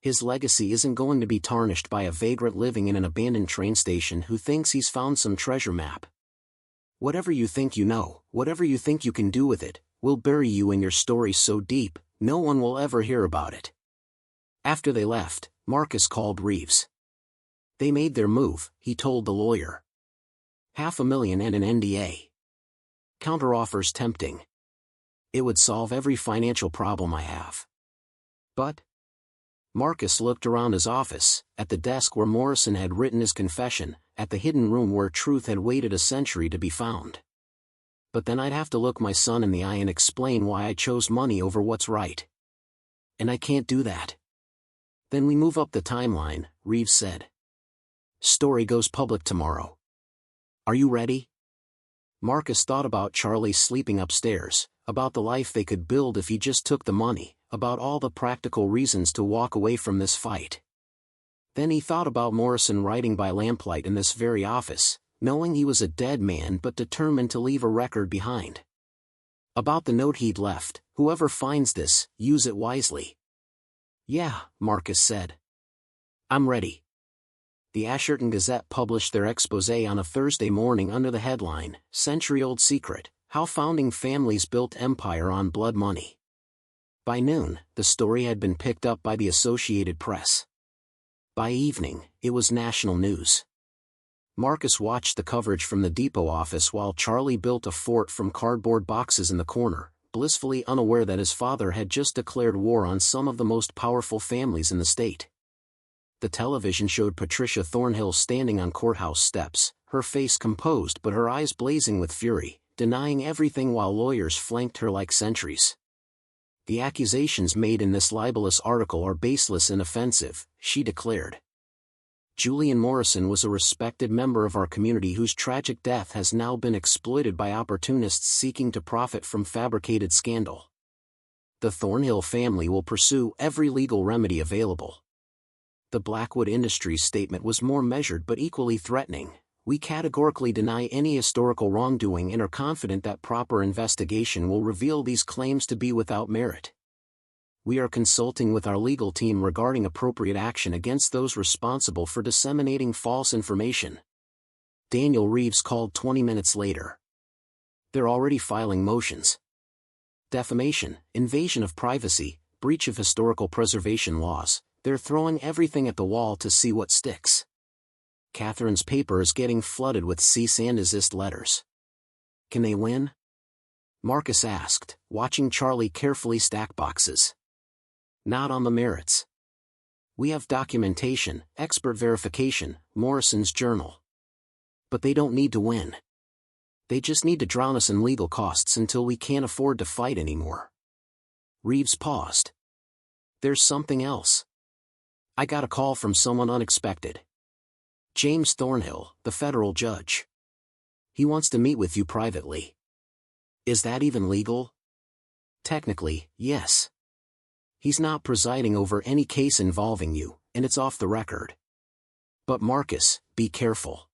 His legacy isn't going to be tarnished by a vagrant living in an abandoned train station who thinks he's found some treasure map. Whatever you think you know, whatever you think you can do with it, will bury you in your story so deep, no one will ever hear about it." After they left, Marcus called Reeves. They made their move, he told the lawyer. $500,000 and an NDA. Counteroffers tempting. It would solve every financial problem I have. But? Marcus looked around his office, at the desk where Morrison had written his confession, at the hidden room where truth had waited a century to be found. But then I'd have to look my son in the eye and explain why I chose money over what's right. And I can't do that. Then we move up the timeline, Reeves said. Story goes public tomorrow. Are you ready? Marcus thought about Charlie sleeping upstairs, about the life they could build if he just took the money, about all the practical reasons to walk away from this fight. Then he thought about Morrison writing by lamplight in this very office, knowing he was a dead man but determined to leave a record behind. About the note he'd left, whoever finds this, use it wisely. Yeah, Marcus said. I'm ready. The Asherton Gazette published their exposé on a Thursday morning under the headline, Century-Old Secret, How Founding Families Built Empire on Blood Money. By noon, the story had been picked up by the Associated Press. By evening, it was national news. Marcus watched the coverage from the depot office while Charlie built a fort from cardboard boxes in the corner, blissfully unaware that his father had just declared war on some of the most powerful families in the state. The television showed Patricia Thornhill standing on courthouse steps, her face composed but her eyes blazing with fury, denying everything while lawyers flanked her like sentries. The accusations made in this libelous article are baseless and offensive, she declared. Julian Morrison was a respected member of our community whose tragic death has now been exploited by opportunists seeking to profit from fabricated scandal. The Thornhill family will pursue every legal remedy available. The Blackwood Industries statement was more measured but equally threatening. We categorically deny any historical wrongdoing and are confident that proper investigation will reveal these claims to be without merit. We are consulting with our legal team regarding appropriate action against those responsible for disseminating false information. Daniel Reeves called 20 minutes later. They're already filing motions. Defamation, invasion of privacy, breach of historical preservation laws, they're throwing everything at the wall to see what sticks. Catherine's paper is getting flooded with cease and desist letters. Can they win? Marcus asked, watching Charlie carefully stack boxes. Not on the merits. We have documentation, expert verification, Morrison's journal. But they don't need to win. They just need to drown us in legal costs until we can't afford to fight anymore. Reeves paused. There's something else. I got a call from someone unexpected. James Thornhill, the federal judge. He wants to meet with you privately. Is that even legal? Technically, yes. He's not presiding over any case involving you, and it's off the record. But Marcus, be careful.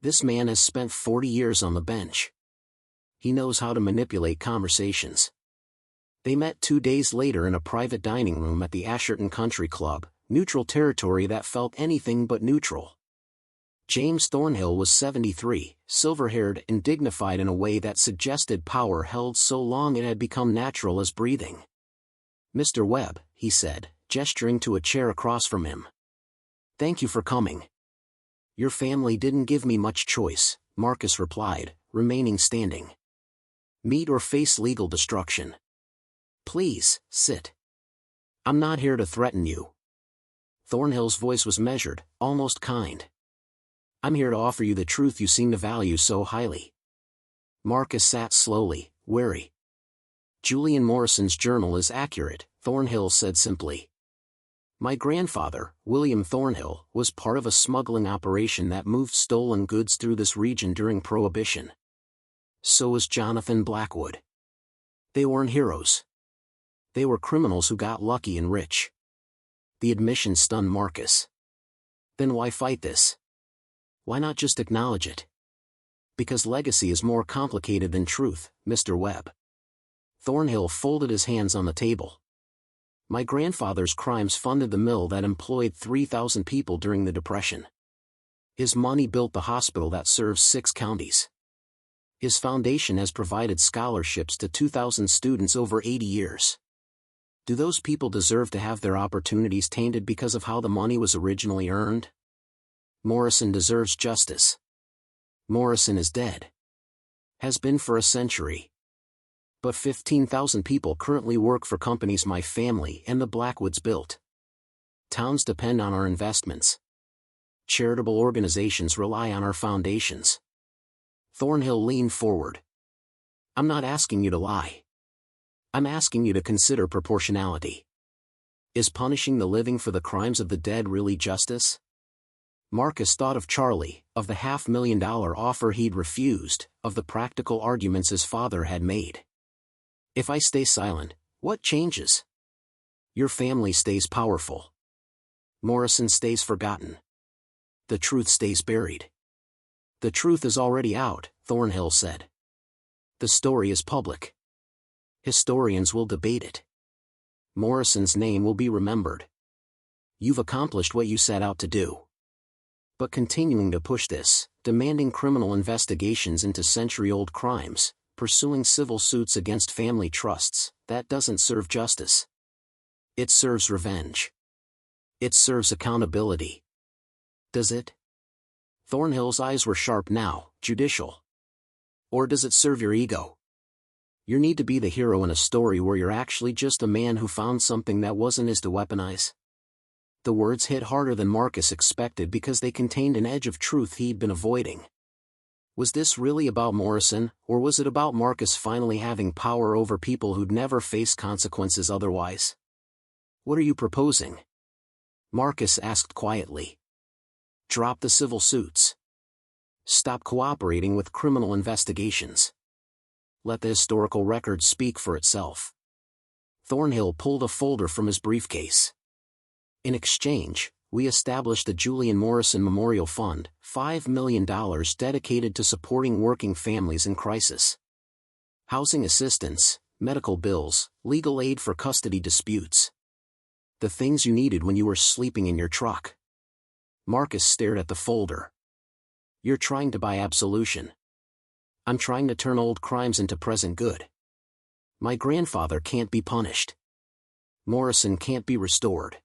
This man has spent 40 years on the bench. He knows how to manipulate conversations. They met 2 days later in a private dining room at the Asherton Country Club, neutral territory that felt anything but neutral. James Thornhill was 73, silver-haired and dignified in a way that suggested power held so long it had become natural as breathing. Mr. Webb, he said, gesturing to a chair across from him. Thank you for coming. Your family didn't give me much choice, Marcus replied, remaining standing. Meet or face legal destruction. Please, sit. I'm not here to threaten you. Thornhill's voice was measured, almost kind. I'm here to offer you the truth you seem to value so highly. Marcus sat slowly, wary. Julian Morrison's journal is accurate, Thornhill said simply. My grandfather, William Thornhill, was part of a smuggling operation that moved stolen goods through this region during Prohibition. So was Jonathan Blackwood. They weren't heroes. They were criminals who got lucky and rich. The admission stunned Marcus. Then why fight this? Why not just acknowledge it? Because legacy is more complicated than truth, Mr. Webb. Thornhill folded his hands on the table. My grandfather's crimes funded the mill that employed 3,000 people during the Depression. His money built the hospital that serves 6 counties. His foundation has provided scholarships to 2,000 students over 80 years. Do those people deserve to have their opportunities tainted because of how the money was originally earned? Morrison deserves justice. Morrison is dead. Has been for a century. But 15,000 people currently work for companies my family and the Blackwoods built. Towns depend on our investments. Charitable organizations rely on our foundations. Thornhill leaned forward. I'm not asking you to lie. I'm asking you to consider proportionality. Is punishing the living for the crimes of the dead really justice? Marcus thought of Charlie, of the $500,000 offer he'd refused, of the practical arguments his father had made. If I stay silent, what changes? Your family stays powerful. Morrison stays forgotten. The truth stays buried. The truth is already out, Thornhill said. The story is public. Historians will debate it. Morrison's name will be remembered. You've accomplished what you set out to do. But continuing to push this, demanding criminal investigations into century-old crimes, pursuing civil suits against family trusts, that doesn't serve justice. It serves revenge. It serves accountability. Does it? Thornhill's eyes were sharp now, judicial. Or does it serve your ego? You need to be the hero in a story where you're actually just a man who found something that wasn't his to weaponize. The words hit harder than Marcus expected because they contained an edge of truth he'd been avoiding. Was this really about Morrison, or was it about Marcus finally having power over people who'd never face consequences otherwise? What are you proposing? Marcus asked quietly. Drop the civil suits. Stop cooperating with criminal investigations. Let the historical record speak for itself. Thornhill pulled a folder from his briefcase. In exchange, we established the Julian Morrison Memorial Fund, $5 million dedicated to supporting working families in crisis. Housing assistance, medical bills, legal aid for custody disputes. The things you needed when you were sleeping in your truck. Marcus stared at the folder. You're trying to buy absolution. I'm trying to turn old crimes into present good. My grandfather can't be punished. Morrison can't be restored.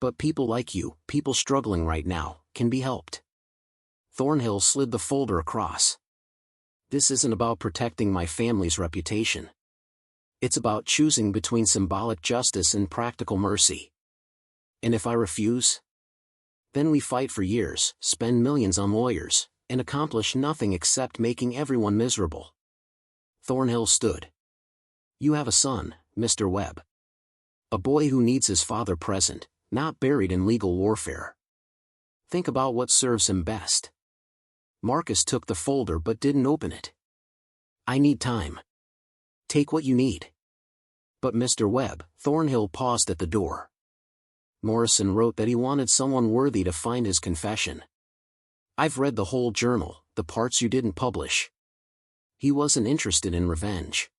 But people like you, people struggling right now, can be helped. Thornhill slid the folder across. This isn't about protecting my family's reputation. It's about choosing between symbolic justice and practical mercy. And if I refuse? Then we fight for years, spend millions on lawyers, and accomplish nothing except making everyone miserable. Thornhill stood. You have a son, Mr. Webb. A boy who needs his father present, not buried in legal warfare. Think about what serves him best. Marcus took the folder but didn't open it. I need time. Take what you need. But Mr. Webb, Thornhill paused at the door. Morrison wrote that he wanted someone worthy to find his confession. I've read the whole journal, the parts you didn't publish. He wasn't interested in revenge.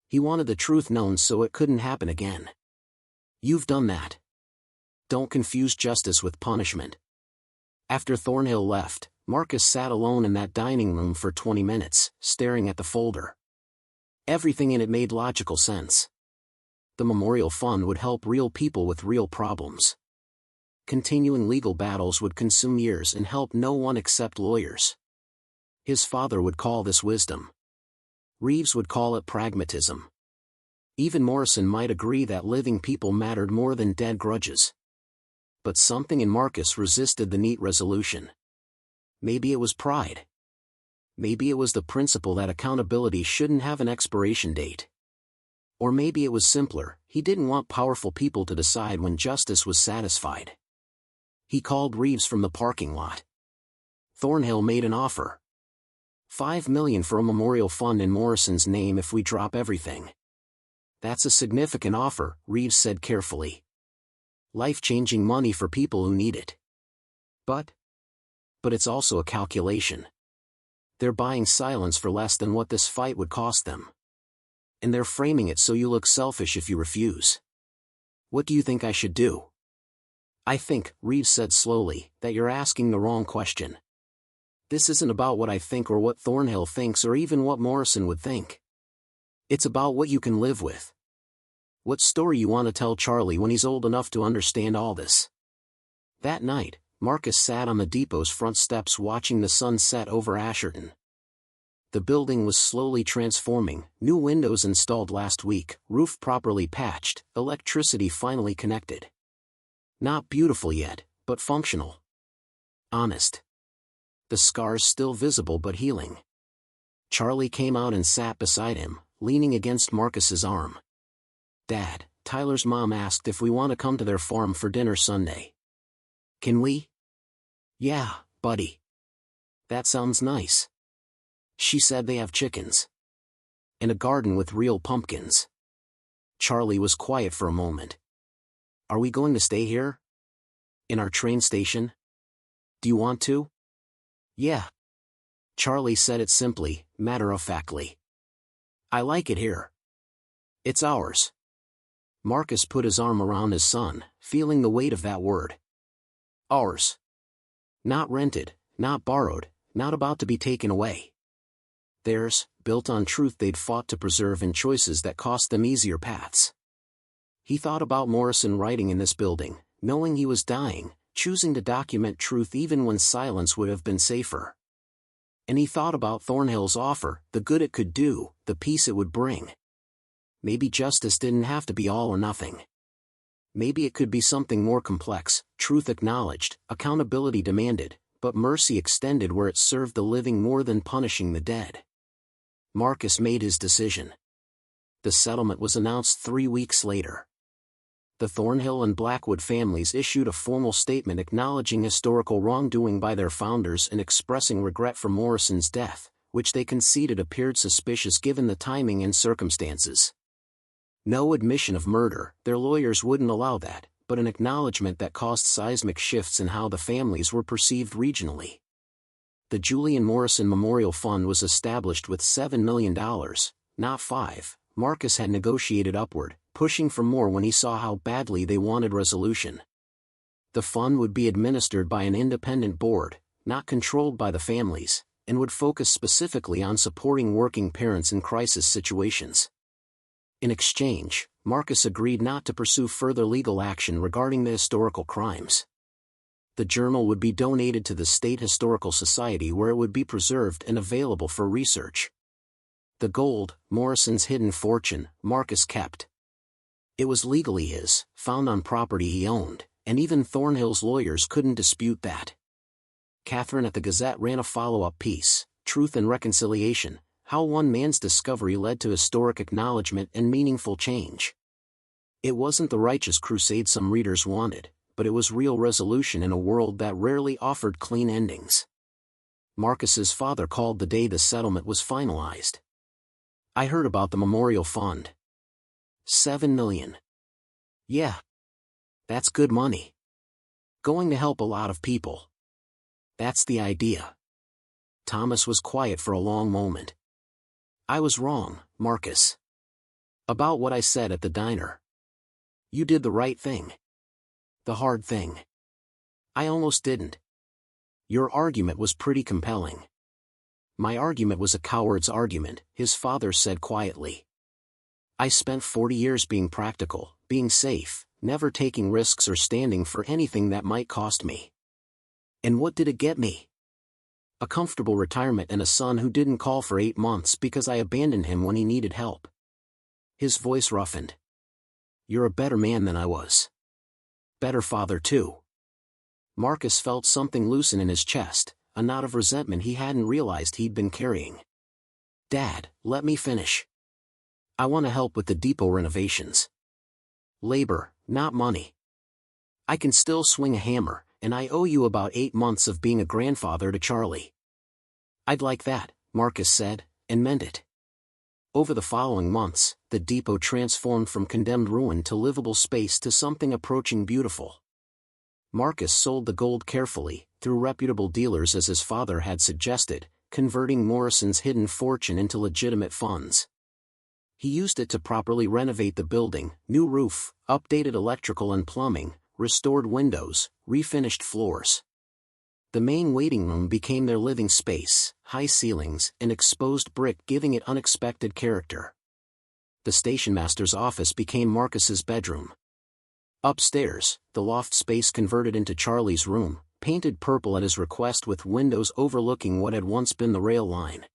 He wanted the truth known so it couldn't happen again. You've done that. Don't confuse justice with punishment. After Thornhill left, Marcus sat alone in that dining room for 20 minutes, staring at the folder. Everything in it made logical sense. The memorial fund would help real people with real problems. Continuing legal battles would consume years and help no one except lawyers. His father would call this wisdom. Reeves would call it pragmatism. Even Morrison might agree that living people mattered more than dead grudges. But something in Marcus resisted the neat resolution. Maybe it was pride. Maybe it was the principle that accountability shouldn't have an expiration date. Or maybe it was simpler, he didn't want powerful people to decide when justice was satisfied. He called Reeves from the parking lot. Thornhill made an offer. $5 million for a memorial fund in Morrison's name if we drop everything. That's a significant offer, Reeves said carefully. Life-changing money for people who need it. But it's also a calculation. They're buying silence for less than what this fight would cost them. And they're framing it so you look selfish if you refuse. What do you think I should do? I think, Reeves said slowly, that you're asking the wrong question. This isn't about what I think or what Thornhill thinks or even what Morrison would think. It's about what you can live with. What story you want to tell Charlie when he's old enough to understand all this. That night, Marcus sat on the depot's front steps watching the sun set over Asherton. The building was slowly transforming, new windows installed last week, roof properly patched, electricity finally connected. Not beautiful yet, but functional. Honest. The scars still visible but healing. Charlie came out and sat beside him, leaning against Marcus's arm. "Dad, Tyler's mom asked if we want to come to their farm for dinner Sunday. Can we?" "Yeah, buddy. That sounds nice. She said they have chickens. And a garden with real pumpkins." Charlie was quiet for a moment. "Are we going to stay here? In our train station? Do you want to?" "Yeah." Charlie said it simply, matter-of-factly. "I like it here. It's ours." Marcus put his arm around his son, feeling the weight of that word. Ours. Not rented, not borrowed, not about to be taken away. Theirs, built on truth they'd fought to preserve and choices that cost them easier paths. He thought about Morrison writing in this building, knowing he was dying, choosing to document truth even when silence would have been safer. And he thought about Thornhill's offer, the good it could do, the peace it would bring. Maybe justice didn't have to be all or nothing. Maybe it could be something more complex, truth acknowledged, accountability demanded, but mercy extended where it served the living more than punishing the dead. Marcus made his decision. The settlement was announced 3 weeks later. The Thornhill and Blackwood families issued a formal statement acknowledging historical wrongdoing by their founders and expressing regret for Morrison's death, which they conceded appeared suspicious given the timing and circumstances. No admission of murder, their lawyers wouldn't allow that, but an acknowledgement that caused seismic shifts in how the families were perceived regionally. The Julian Morrison Memorial Fund was established with $7 million, not $5. Marcus had negotiated upward, pushing for more when he saw how badly they wanted resolution. The fund would be administered by an independent board, not controlled by the families, and would focus specifically on supporting working parents in crisis situations. In exchange, Marcus agreed not to pursue further legal action regarding the historical crimes. The journal would be donated to the State Historical Society where it would be preserved and available for research. The gold, Morrison's hidden fortune, Marcus kept. It was legally his, found on property he owned, and even Thornhill's lawyers couldn't dispute that. Catherine at the Gazette ran a follow-up piece, Truth and Reconciliation, How One Man's Discovery Led to Historic Acknowledgement and Meaningful Change. It wasn't the righteous crusade some readers wanted, but it was real resolution in a world that rarely offered clean endings. Marcus's father called the day the settlement was finalized. "I heard about the memorial fund. $7 million. Yeah. That's good money. Going to help a lot of people. That's the idea." Thomas was quiet for a long moment. "I was wrong, Marcus. About what I said at the diner. You did the right thing. The hard thing. I almost didn't. Your argument was pretty compelling." "My argument was a coward's argument," his father said quietly. "I spent 40 years being practical, being safe, never taking risks or standing for anything that might cost me. And what did it get me? A comfortable retirement and a son who didn't call for 8 months because I abandoned him when he needed help." His voice roughened. "You're a better man than I was. Better father too." Marcus felt something loosen in his chest, a knot of resentment he hadn't realized he'd been carrying. "Dad, let me finish. I want to help with the depot renovations. Labor, not money. I can still swing a hammer, and I owe you about 8 months of being a grandfather to Charlie." "I'd like that," Marcus said, and meant it. Over the following months, the depot transformed from condemned ruin to livable space to something approaching beautiful. Marcus sold the gold carefully, through reputable dealers as his father had suggested, converting Morrison's hidden fortune into legitimate funds. He used it to properly renovate the building, new roof, updated electrical and plumbing, restored windows, refinished floors. The main waiting room became their living space, high ceilings and exposed brick giving it unexpected character. The stationmaster's office became Marcus's bedroom. Upstairs, the loft space converted into Charlie's room, painted purple at his request with windows overlooking what had once been the rail line.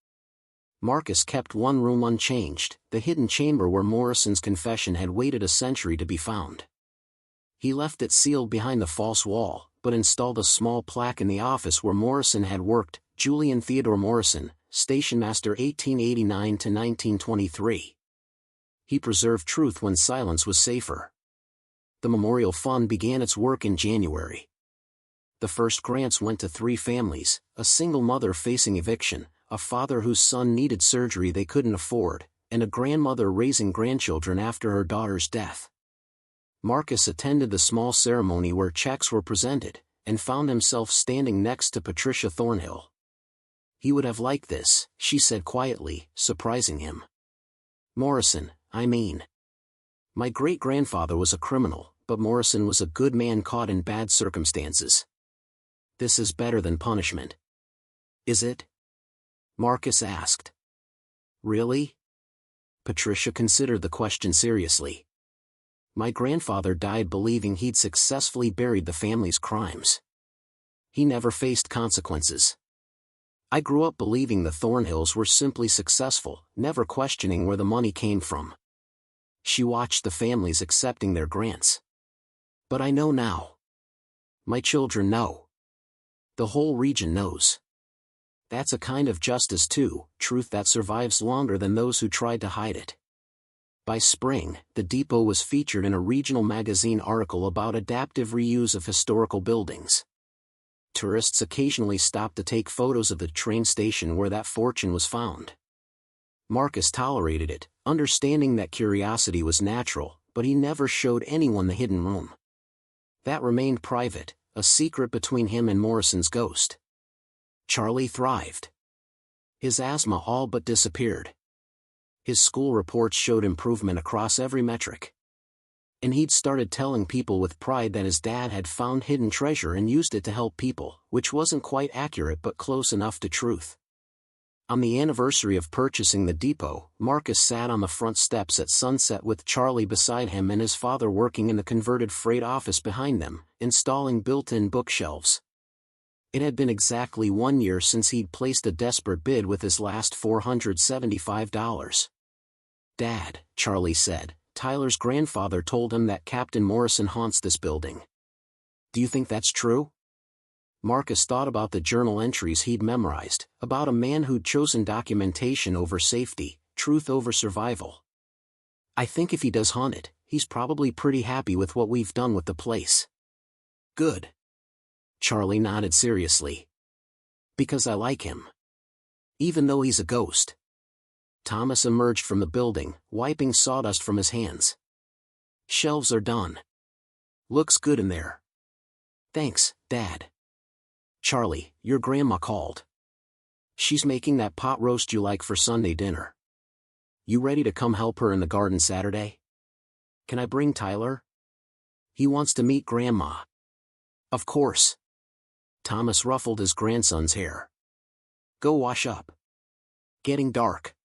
Marcus kept one room unchanged, the hidden chamber where Morrison's confession had waited a century to be found. He left it sealed behind the false wall, but installed a small plaque in the office where Morrison had worked, Julian Theodore Morrison, stationmaster 1889 to 1923. He preserved truth when silence was safer. The Memorial Fund began its work in January. The first grants went to 3 families: a single mother facing eviction, a father whose son needed surgery they couldn't afford, and a grandmother raising grandchildren after her daughter's death. Marcus attended the small ceremony where checks were presented, and found himself standing next to Patricia Thornhill. He would have liked this, she said quietly, surprising him. Morrison, I mean. My great-grandfather was a criminal, but Morrison was a good man caught in bad circumstances. This is better than punishment. Is it? Marcus asked. Really? Patricia considered the question seriously. My grandfather died believing he'd successfully buried the family's crimes. He never faced consequences. I grew up believing the Thornhills were simply successful, never questioning where the money came from. She watched the families accepting their grants. But I know now. My children know. The whole region knows. That's a kind of justice too, truth that survives longer than those who tried to hide it. By spring, the depot was featured in a regional magazine article about adaptive reuse of historical buildings. Tourists occasionally stopped to take photos of the train station where that fortune was found. Marcus tolerated it, understanding that curiosity was natural, but he never showed anyone the hidden room. That remained private, a secret between him and Morrison's ghost. Charlie thrived. His asthma all but disappeared. His school reports showed improvement across every metric. And he'd started telling people with pride that his dad had found hidden treasure and used it to help people, which wasn't quite accurate but close enough to truth. On the anniversary of purchasing the depot, Marcus sat on the front steps at sunset with Charlie beside him and his father working in the converted freight office behind them, installing built-in bookshelves. It had been exactly 1 year since he'd placed a desperate bid with his last $475. Dad, Charlie said, Tyler's grandfather told him that Captain Morrison haunts this building. Do you think that's true? Marcus thought about the journal entries he'd memorized, about a man who'd chosen documentation over safety, truth over survival. I think if he does haunt it, he's probably pretty happy with what we've done with the place. Good. Charlie nodded seriously. Because I like him. Even though he's a ghost. Thomas emerged from the building, wiping sawdust from his hands. Shelves are done. Looks good in there. Thanks, Dad. Charlie, your grandma called. She's making that pot roast you like for Sunday dinner. You ready to come help her in the garden Saturday? Can I bring Tyler? He wants to meet Grandma. Of course. Thomas ruffled his grandson's hair. Go wash up. Getting dark.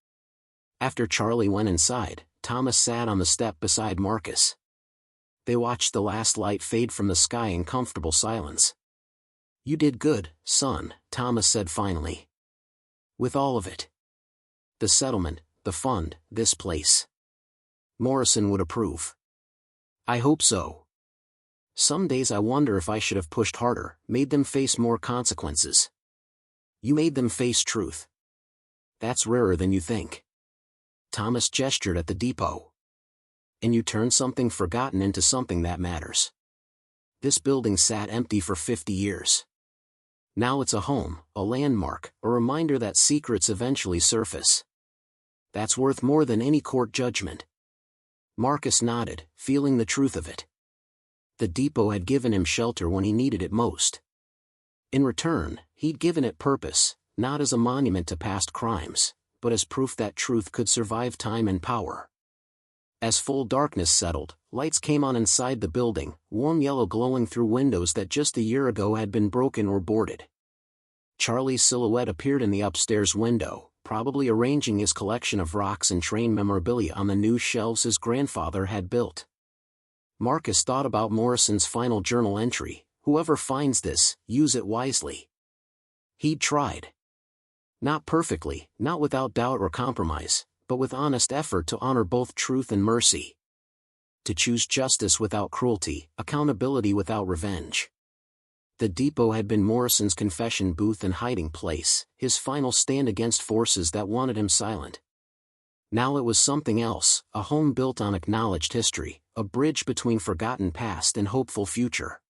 After Charlie went inside, Thomas sat on the step beside Marcus. They watched the last light fade from the sky in comfortable silence. You did good, son, Thomas said finally. With all of it. The settlement, the fund, this place. Morrison would approve. I hope so. Some days I wonder if I should have pushed harder, made them face more consequences. You made them face truth. That's rarer than you think. Thomas gestured at the depot. And you turned something forgotten into something that matters. This building sat empty for 50 years. Now it's a home, a landmark, a reminder that secrets eventually surface. That's worth more than any court judgment. Marcus nodded, feeling the truth of it. The depot had given him shelter when he needed it most. In return, he'd given it purpose, not as a monument to past crimes, but as proof that truth could survive time and power. As full darkness settled, lights came on inside the building, warm yellow glowing through windows that just a year ago had been broken or boarded. Charlie's silhouette appeared in the upstairs window, probably arranging his collection of rocks and train memorabilia on the new shelves his grandfather had built. Marcus thought about Morrison's final journal entry, whoever finds this, use it wisely. He'd tried. Not perfectly, not without doubt or compromise, but with honest effort to honor both truth and mercy. To choose justice without cruelty, accountability without revenge. The depot had been Morrison's confession booth and hiding place, his final stand against forces that wanted him silent. Now it was something else, a home built on acknowledged history, a bridge between forgotten past and hopeful future.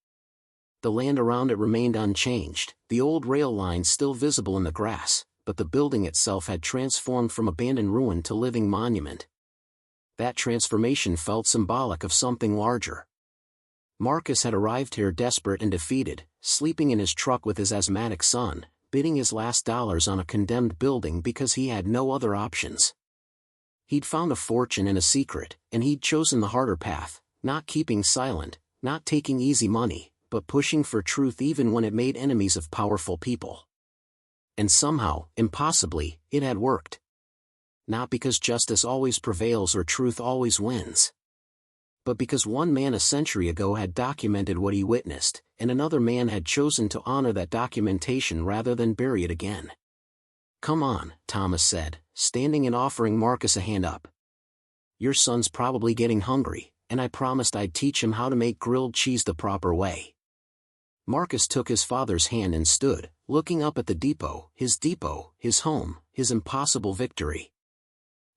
The land around it remained unchanged, the old rail lines still visible in the grass, but the building itself had transformed from abandoned ruin to living monument. That transformation felt symbolic of something larger. Marcus had arrived here desperate and defeated, sleeping in his truck with his asthmatic son, bidding his last dollars on a condemned building because he had no other options. He'd found a fortune and a secret, and he'd chosen the harder path, not keeping silent, not taking easy money, but pushing for truth even when it made enemies of powerful people. And somehow, impossibly, it had worked. Not because justice always prevails or truth always wins, but because one man a century ago had documented what he witnessed, and another man had chosen to honor that documentation rather than bury it again. "Come on," Thomas said, standing and offering Marcus a hand up. "Your son's probably getting hungry, and I promised I'd teach him how to make grilled cheese the proper way." Marcus took his father's hand and stood, looking up at the depot, his home, his impossible victory.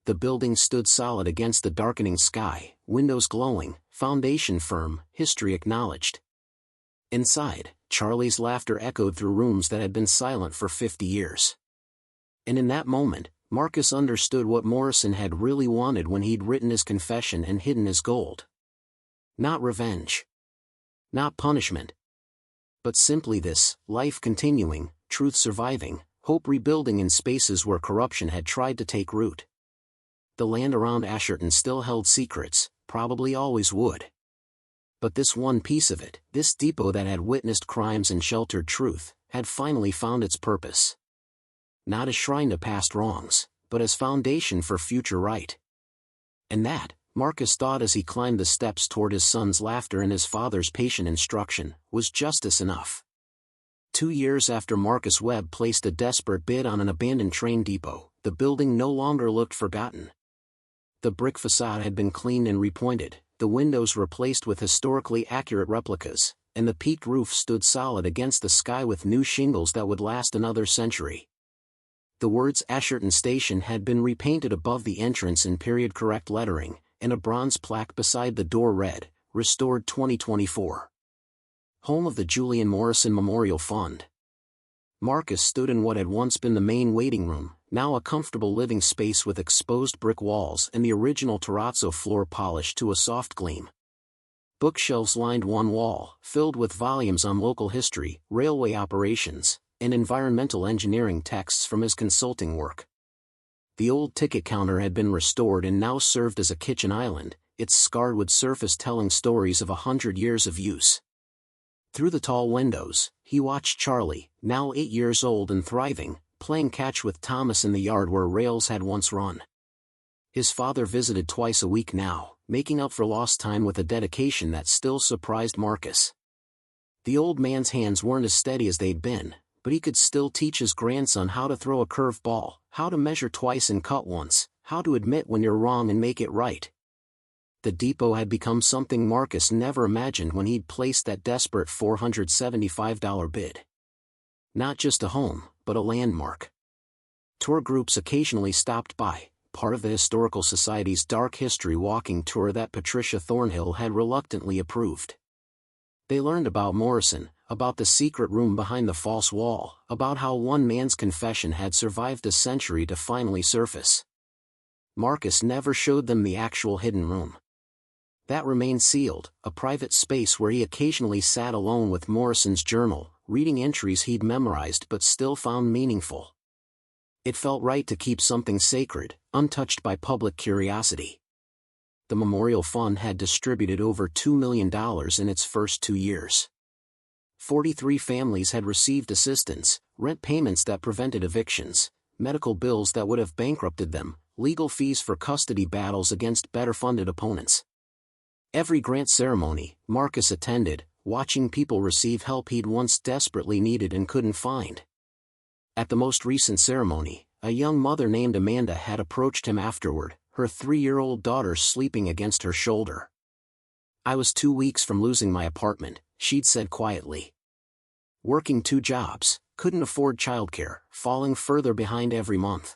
The building stood solid against the darkening sky, windows glowing, foundation firm, history acknowledged. Inside, Charlie's laughter echoed through rooms that had been silent for 50 years. And in that moment, Marcus understood what Morrison had really wanted when he'd written his confession and hidden his gold. Not revenge. Not punishment. But simply this: life continuing, truth surviving, hope rebuilding in spaces where corruption had tried to take root. The land around Asherton still held secrets, probably always would. But this one piece of it, this depot that had witnessed crimes and sheltered truth, had finally found its purpose. Not as shrine to past wrongs, but as foundation for future right. And that, Marcus thought as he climbed the steps toward his son's laughter and his father's patient instruction, was justice enough. 2 years after Marcus Webb placed a desperate bid on an abandoned train depot, the building no longer looked forgotten. The brick facade had been cleaned and repointed, the windows replaced with historically accurate replicas, and the peaked roof stood solid against the sky with new shingles that would last another century. The words Asherton Station had been repainted above the entrance in period-correct lettering, and a bronze plaque beside the door read, "Restored 2024. Home of the Julian Morrison Memorial Fund." Marcus stood in what had once been the main waiting room, now a comfortable living space with exposed brick walls and the original terrazzo floor polished to a soft gleam. Bookshelves lined one wall, filled with volumes on local history, railway operations, and environmental engineering texts from his consulting work. The old ticket counter had been restored and now served as a kitchen island, its scarred wood surface telling stories of 100 years of use. Through the tall windows, he watched Charlie, now 8 years old and thriving, playing catch with Thomas in the yard where rails had once run. His father visited twice a week now, making up for lost time with a dedication that still surprised Marcus. The old man's hands weren't as steady as they'd been, but he could still teach his grandson how to throw a curved ball, how to measure twice and cut once, how to admit when you're wrong and make it right. The depot had become something Marcus never imagined when he'd placed that desperate $475 bid. Not just a home, but a landmark. Tour groups occasionally stopped by, part of the Historical Society's Dark History walking tour that Patricia Thornhill had reluctantly approved. They learned about Morrison, about the secret room behind the false wall, about how one man's confession had survived a century to finally surface. Marcus never showed them the actual hidden room. That remained sealed, a private space where he occasionally sat alone with Morrison's journal, reading entries he'd memorized but still found meaningful. It felt right to keep something sacred, untouched by public curiosity. The Memorial Fund had distributed over $2 million in its first 2 years. 43 families had received assistance, rent payments that prevented evictions, medical bills that would have bankrupted them, legal fees for custody battles against better-funded opponents. Every grant ceremony, Marcus attended, watching people receive help he'd once desperately needed and couldn't find. At the most recent ceremony, a young mother named Amanda had approached him afterward, her 3-year-old daughter sleeping against her shoulder. "I was 2 weeks from losing my apartment," she'd said quietly. Working 2 jobs, couldn't afford childcare, falling further behind every month.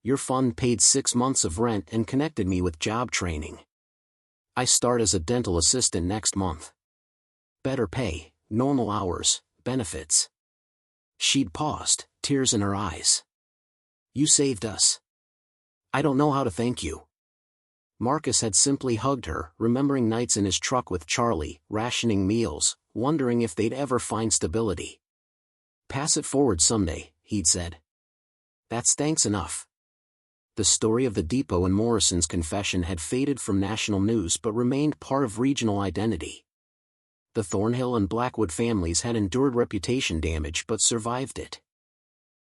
Your fund paid 6 months of rent and connected me with job training. I start as a dental assistant next month. Better pay, normal hours, benefits. She'd paused, tears in her eyes. You saved us. I don't know how to thank you. Marcus had simply hugged her, remembering nights in his truck with Charlie, rationing meals, wondering if they'd ever find stability. Pass it forward someday, he'd said. That's thanks enough. The story of the depot and Morrison's confession had faded from national news but remained part of regional identity. The Thornhill and Blackwood families had endured reputation damage but survived it.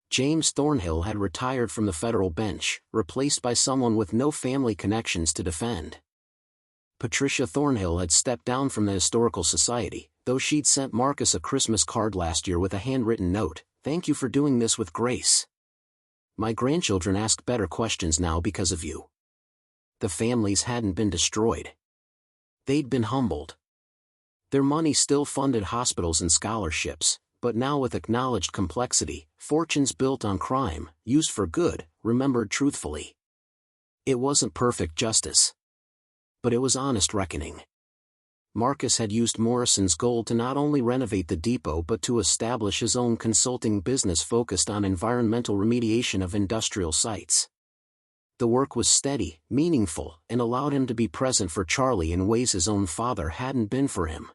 James Thornhill had retired from the federal bench, replaced by someone with no family connections to defend. Patricia Thornhill had stepped down from the Historical Society, though she'd sent Marcus a Christmas card last year with a handwritten note, "Thank you for doing this with grace. My grandchildren ask better questions now because of you." The families hadn't been destroyed. They'd been humbled. Their money still funded hospitals and scholarships, but now with acknowledged complexity, fortunes built on crime, used for good, remembered truthfully. It wasn't perfect justice. But it was honest reckoning. Marcus had used Morrison's gold to not only renovate the depot but to establish his own consulting business focused on environmental remediation of industrial sites. The work was steady, meaningful, and allowed him to be present for Charlie in ways his own father hadn't been for him.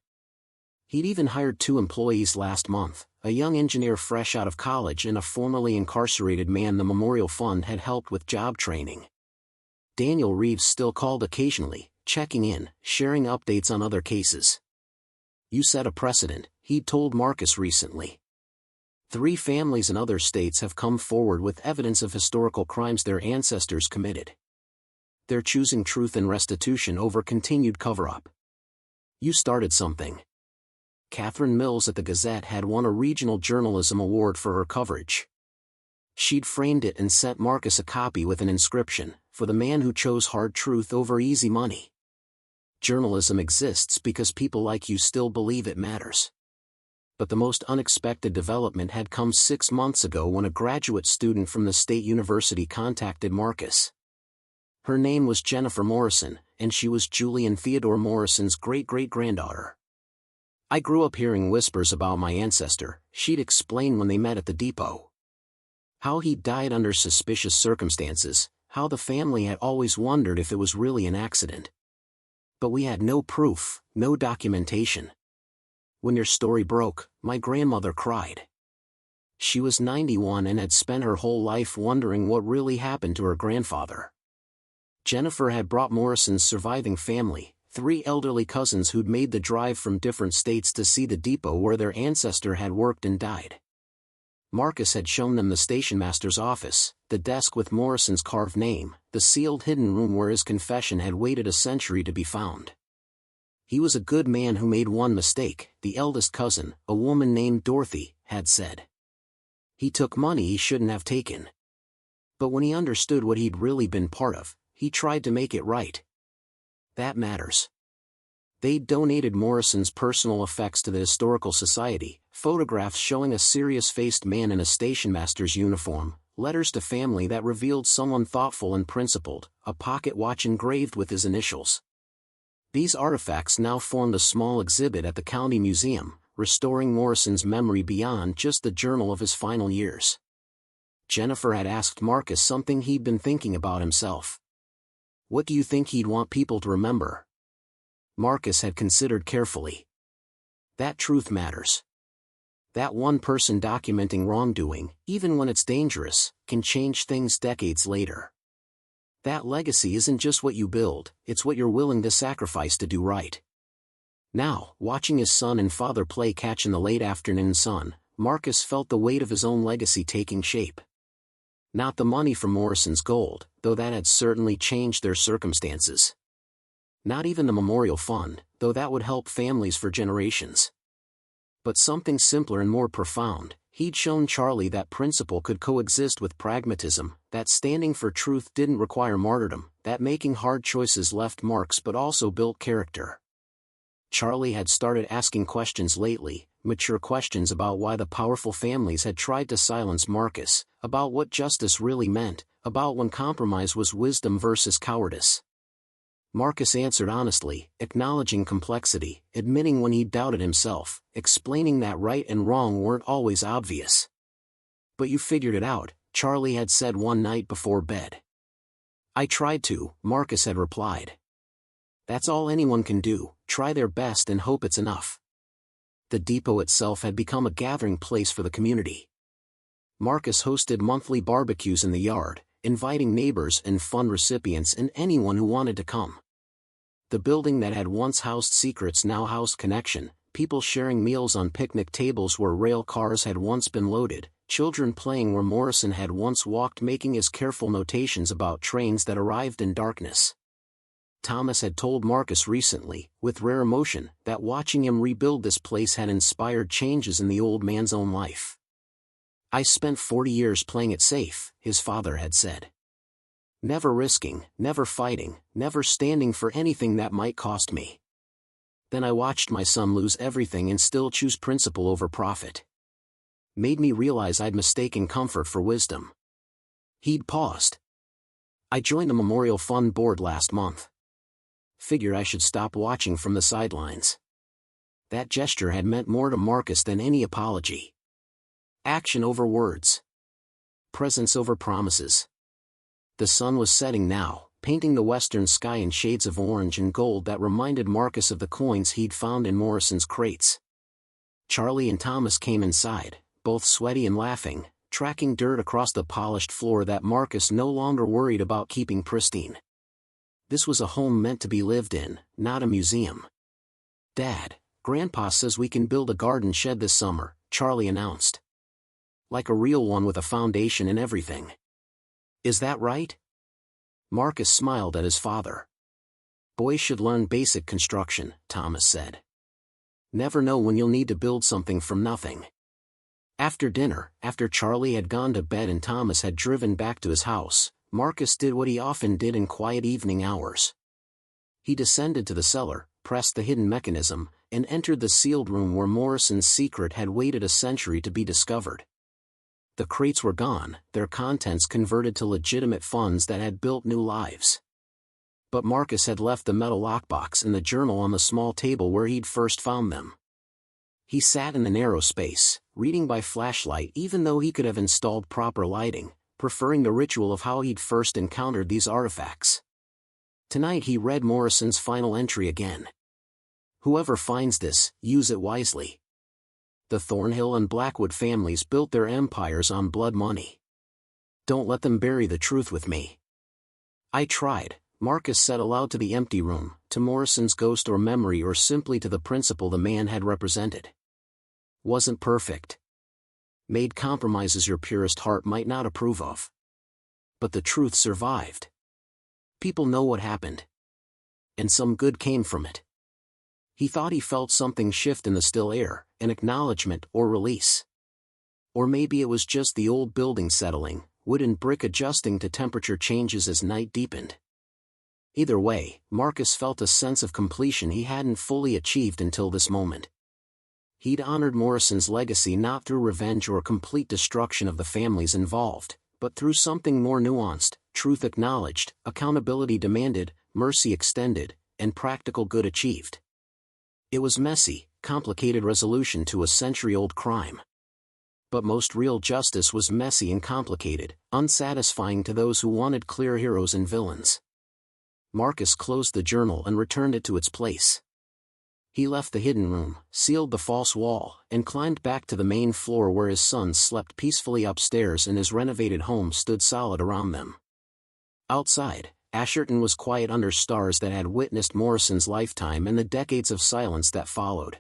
He'd even hired 2 employees last month, a young engineer fresh out of college and a formerly incarcerated man the Memorial Fund had helped with job training. Daniel Reeves still called occasionally, checking in, sharing updates on other cases. You set a precedent, he'd told Marcus recently. 3 families in other states have come forward with evidence of historical crimes their ancestors committed. They're choosing truth and restitution over continued cover-up. You started something. Catherine Mills at the Gazette had won a regional journalism award for her coverage. She'd framed it and sent Marcus a copy with an inscription, "For the man who chose hard truth over easy money." Journalism exists because people like you still believe it matters. But the most unexpected development had come 6 months ago when a graduate student from the state university contacted Marcus. Her name was Jennifer Morrison, and she was Julian Theodore Morrison's great-great-granddaughter. I grew up hearing whispers about my ancestor, she'd explain when they met at the depot. How he died under suspicious circumstances, how the family had always wondered if it was really an accident. But we had no proof, no documentation. When your story broke, my grandmother cried. She was 91 and had spent her whole life wondering what really happened to her grandfather. Jennifer had brought Morrison's surviving family, 3 elderly cousins who'd made the drive from different states to see the depot where their ancestor had worked and died. Marcus had shown them the stationmaster's office, the desk with Morrison's carved name, the sealed hidden room where his confession had waited a century to be found. He was a good man who made one mistake, the eldest cousin, a woman named Dorothy, had said. He took money he shouldn't have taken. But when he understood what he'd really been part of, he tried to make it right. That matters. They'd donated Morrison's personal effects to the Historical Society, photographs showing a serious-faced man in a stationmaster's uniform, letters to family that revealed someone thoughtful and principled, a pocket watch engraved with his initials. These artifacts now formed a small exhibit at the county museum, restoring Morrison's memory beyond just the journal of his final years. Jennifer had asked Marcus something he'd been thinking about himself. What do you think he'd want people to remember? Marcus had considered carefully. That truth matters. That one person documenting wrongdoing, even when it's dangerous, can change things decades later. That legacy isn't just what you build, it's what you're willing to sacrifice to do right. Now, watching his son and father play catch in the late afternoon sun, Marcus felt the weight of his own legacy taking shape. Not the money from Morrison's gold, though that had certainly changed their circumstances. Not even the Memorial Fund, though that would help families for generations. But something simpler and more profound, he'd shown Charlie that principle could coexist with pragmatism, that standing for truth didn't require martyrdom, that making hard choices left marks but also built character. Charlie had started asking questions lately, mature questions about why the powerful families had tried to silence Marcus, about what justice really meant, about when compromise was wisdom versus cowardice. Marcus answered honestly, acknowledging complexity, admitting when he doubted himself, explaining that right and wrong weren't always obvious. "But you figured it out," Charlie had said one night before bed. "I tried to," Marcus had replied. "That's all anyone can do, try their best and hope it's enough." The depot itself had become a gathering place for the community. Marcus hosted monthly barbecues in the yard, inviting neighbors and fund recipients and anyone who wanted to come. The building that had once housed secrets now housed connection, people sharing meals on picnic tables where rail cars had once been loaded, children playing where Morrison had once walked, making his careful notations about trains that arrived in darkness. Thomas had told Marcus recently, with rare emotion, that watching him rebuild this place had inspired changes in the old man's own life. "I spent 40 years playing it safe," his father had said. "Never risking, never fighting, never standing for anything that might cost me. Then I watched my son lose everything and still choose principle over profit. Made me realize I'd mistaken comfort for wisdom." He'd paused. "I joined the Memorial Fund board last month. Figure I should stop watching from the sidelines." That gesture had meant more to Marcus than any apology. Action over words. Presence over promises. The sun was setting now, painting the western sky in shades of orange and gold that reminded Marcus of the coins he'd found in Morrison's crates. Charlie and Thomas came inside, both sweaty and laughing, tracking dirt across the polished floor that Marcus no longer worried about keeping pristine. This was a home meant to be lived in, not a museum. "Dad, Grandpa says we can build a garden shed this summer," Charlie announced. "Like a real one with a foundation and everything. Is that right?" Marcus smiled at his father. "Boys should learn basic construction," Thomas said. "Never know when you'll need to build something from nothing." After dinner, after Charlie had gone to bed and Thomas had driven back to his house, Marcus did what he often did in quiet evening hours. He descended to the cellar, pressed the hidden mechanism, and entered the sealed room where Morrison's secret had waited a century to be discovered. The crates were gone, their contents converted to legitimate funds that had built new lives. But Marcus had left the metal lockbox and the journal on the small table where he'd first found them. He sat in the narrow space, reading by flashlight even though he could have installed proper lighting, preferring the ritual of how he'd first encountered these artifacts. Tonight he read Morrison's final entry again. "Whoever finds this, use it wisely. The Thornhill and Blackwood families built their empires on blood money. Don't let them bury the truth with me." "I tried," Marcus said aloud to the empty room, to Morrison's ghost or memory or simply to the principle the man had represented. "Wasn't perfect. Made compromises your purest heart might not approve of. But the truth survived. People know what happened. And some good came from it." He thought he felt something shift in the still air, an acknowledgement or release. Or maybe it was just the old building settling, wood and brick adjusting to temperature changes as night deepened. Either way, Marcus felt a sense of completion he hadn't fully achieved until this moment. He'd honored Morrison's legacy not through revenge or complete destruction of the families involved, but through something more nuanced, truth acknowledged, accountability demanded, mercy extended, and practical good achieved. It was messy, complicated resolution to a century-old crime. But most real justice was messy and complicated, unsatisfying to those who wanted clear heroes and villains. Marcus closed the journal and returned it to its place. He left the hidden room, sealed the false wall, and climbed back to the main floor where his sons slept peacefully upstairs and his renovated home stood solid around them. Outside, Asherton was quiet under stars that had witnessed Morrison's lifetime and the decades of silence that followed.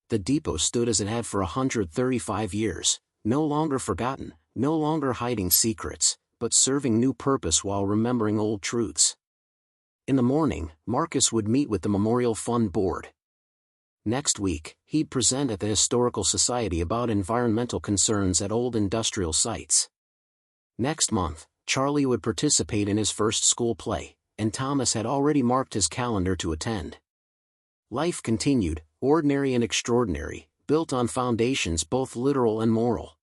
The depot stood as it had for 135 years, no longer forgotten, no longer hiding secrets, but serving new purpose while remembering old truths. In the morning, Marcus would meet with the Memorial Fund board. Next week, he'd present at the Historical Society about environmental concerns at old industrial sites. Next month, Charlie would participate in his first school play, and Thomas had already marked his calendar to attend. Life continued, ordinary and extraordinary, built on foundations both literal and moral.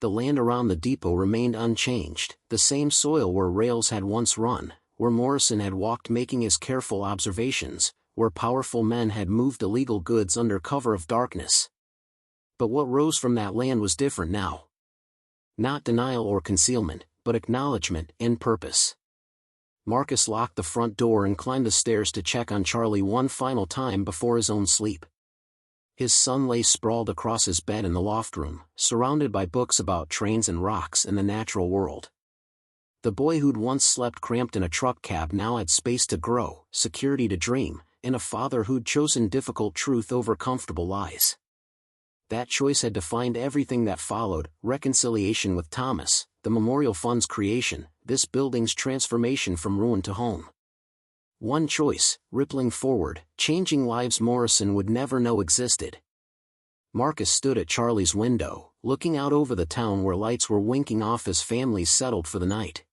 The land around the depot remained unchanged, the same soil where rails had once run, where Morrison had walked making his careful observations, where powerful men had moved illegal goods under cover of darkness. But what rose from that land was different now. Not denial or concealment, but acknowledgement and purpose. Marcus locked the front door and climbed the stairs to check on Charlie one final time before his own sleep. His son lay sprawled across his bed in the loft room, surrounded by books about trains and rocks and the natural world. The boy who'd once slept cramped in a truck cab now had space to grow, security to dream, and a father who'd chosen difficult truth over comfortable lies. That choice had defined everything that followed: reconciliation with Thomas, the memorial fund's creation, this building's transformation from ruin to home. One choice, rippling forward, changing lives Morrison would never know existed. Marcus stood at Charlie's window, looking out over the town where lights were winking off as families settled for the night.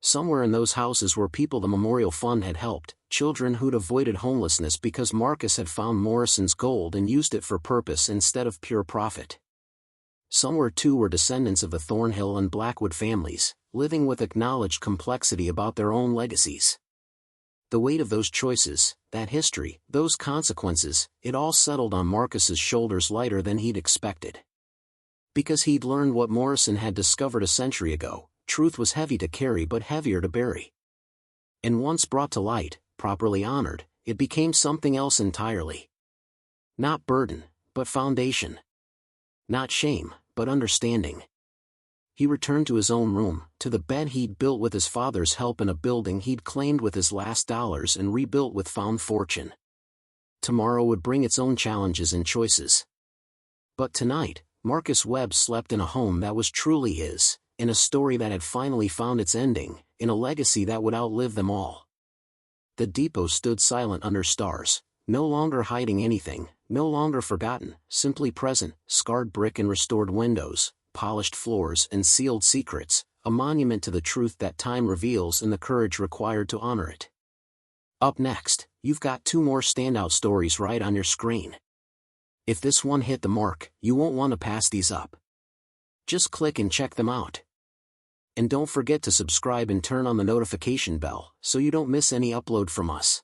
Somewhere in those houses were people the memorial fund had helped, children who'd avoided homelessness because Marcus had found Morrison's gold and used it for purpose instead of pure profit. Somewhere too were descendants of the Thornhill and Blackwood families, living with acknowledged complexity about their own legacies. The weight of those choices, that history, those consequences, it all settled on Marcus's shoulders lighter than he'd expected. Because he'd learned what Morrison had discovered a century ago: truth was heavy to carry but heavier to bury. And once brought to light, properly honored, it became something else entirely. Not burden, but foundation. Not shame, but understanding. He returned to his own room, to the bed he'd built with his father's help in a building he'd claimed with his last dollars and rebuilt with found fortune. Tomorrow would bring its own challenges and choices. But tonight, Marcus Webb slept in a home that was truly his, in a story that had finally found its ending, in a legacy that would outlive them all. The depot stood silent under stars, no longer hiding anything, no longer forgotten, simply present: scarred brick and restored windows, polished floors and sealed secrets, a monument to the truth that time reveals and the courage required to honor it. Up next, you've got two more standout stories right on your screen. If this one hit the mark, you won't want to pass these up. Just click and check them out. And don't forget to subscribe and turn on the notification bell so you don't miss any upload from us.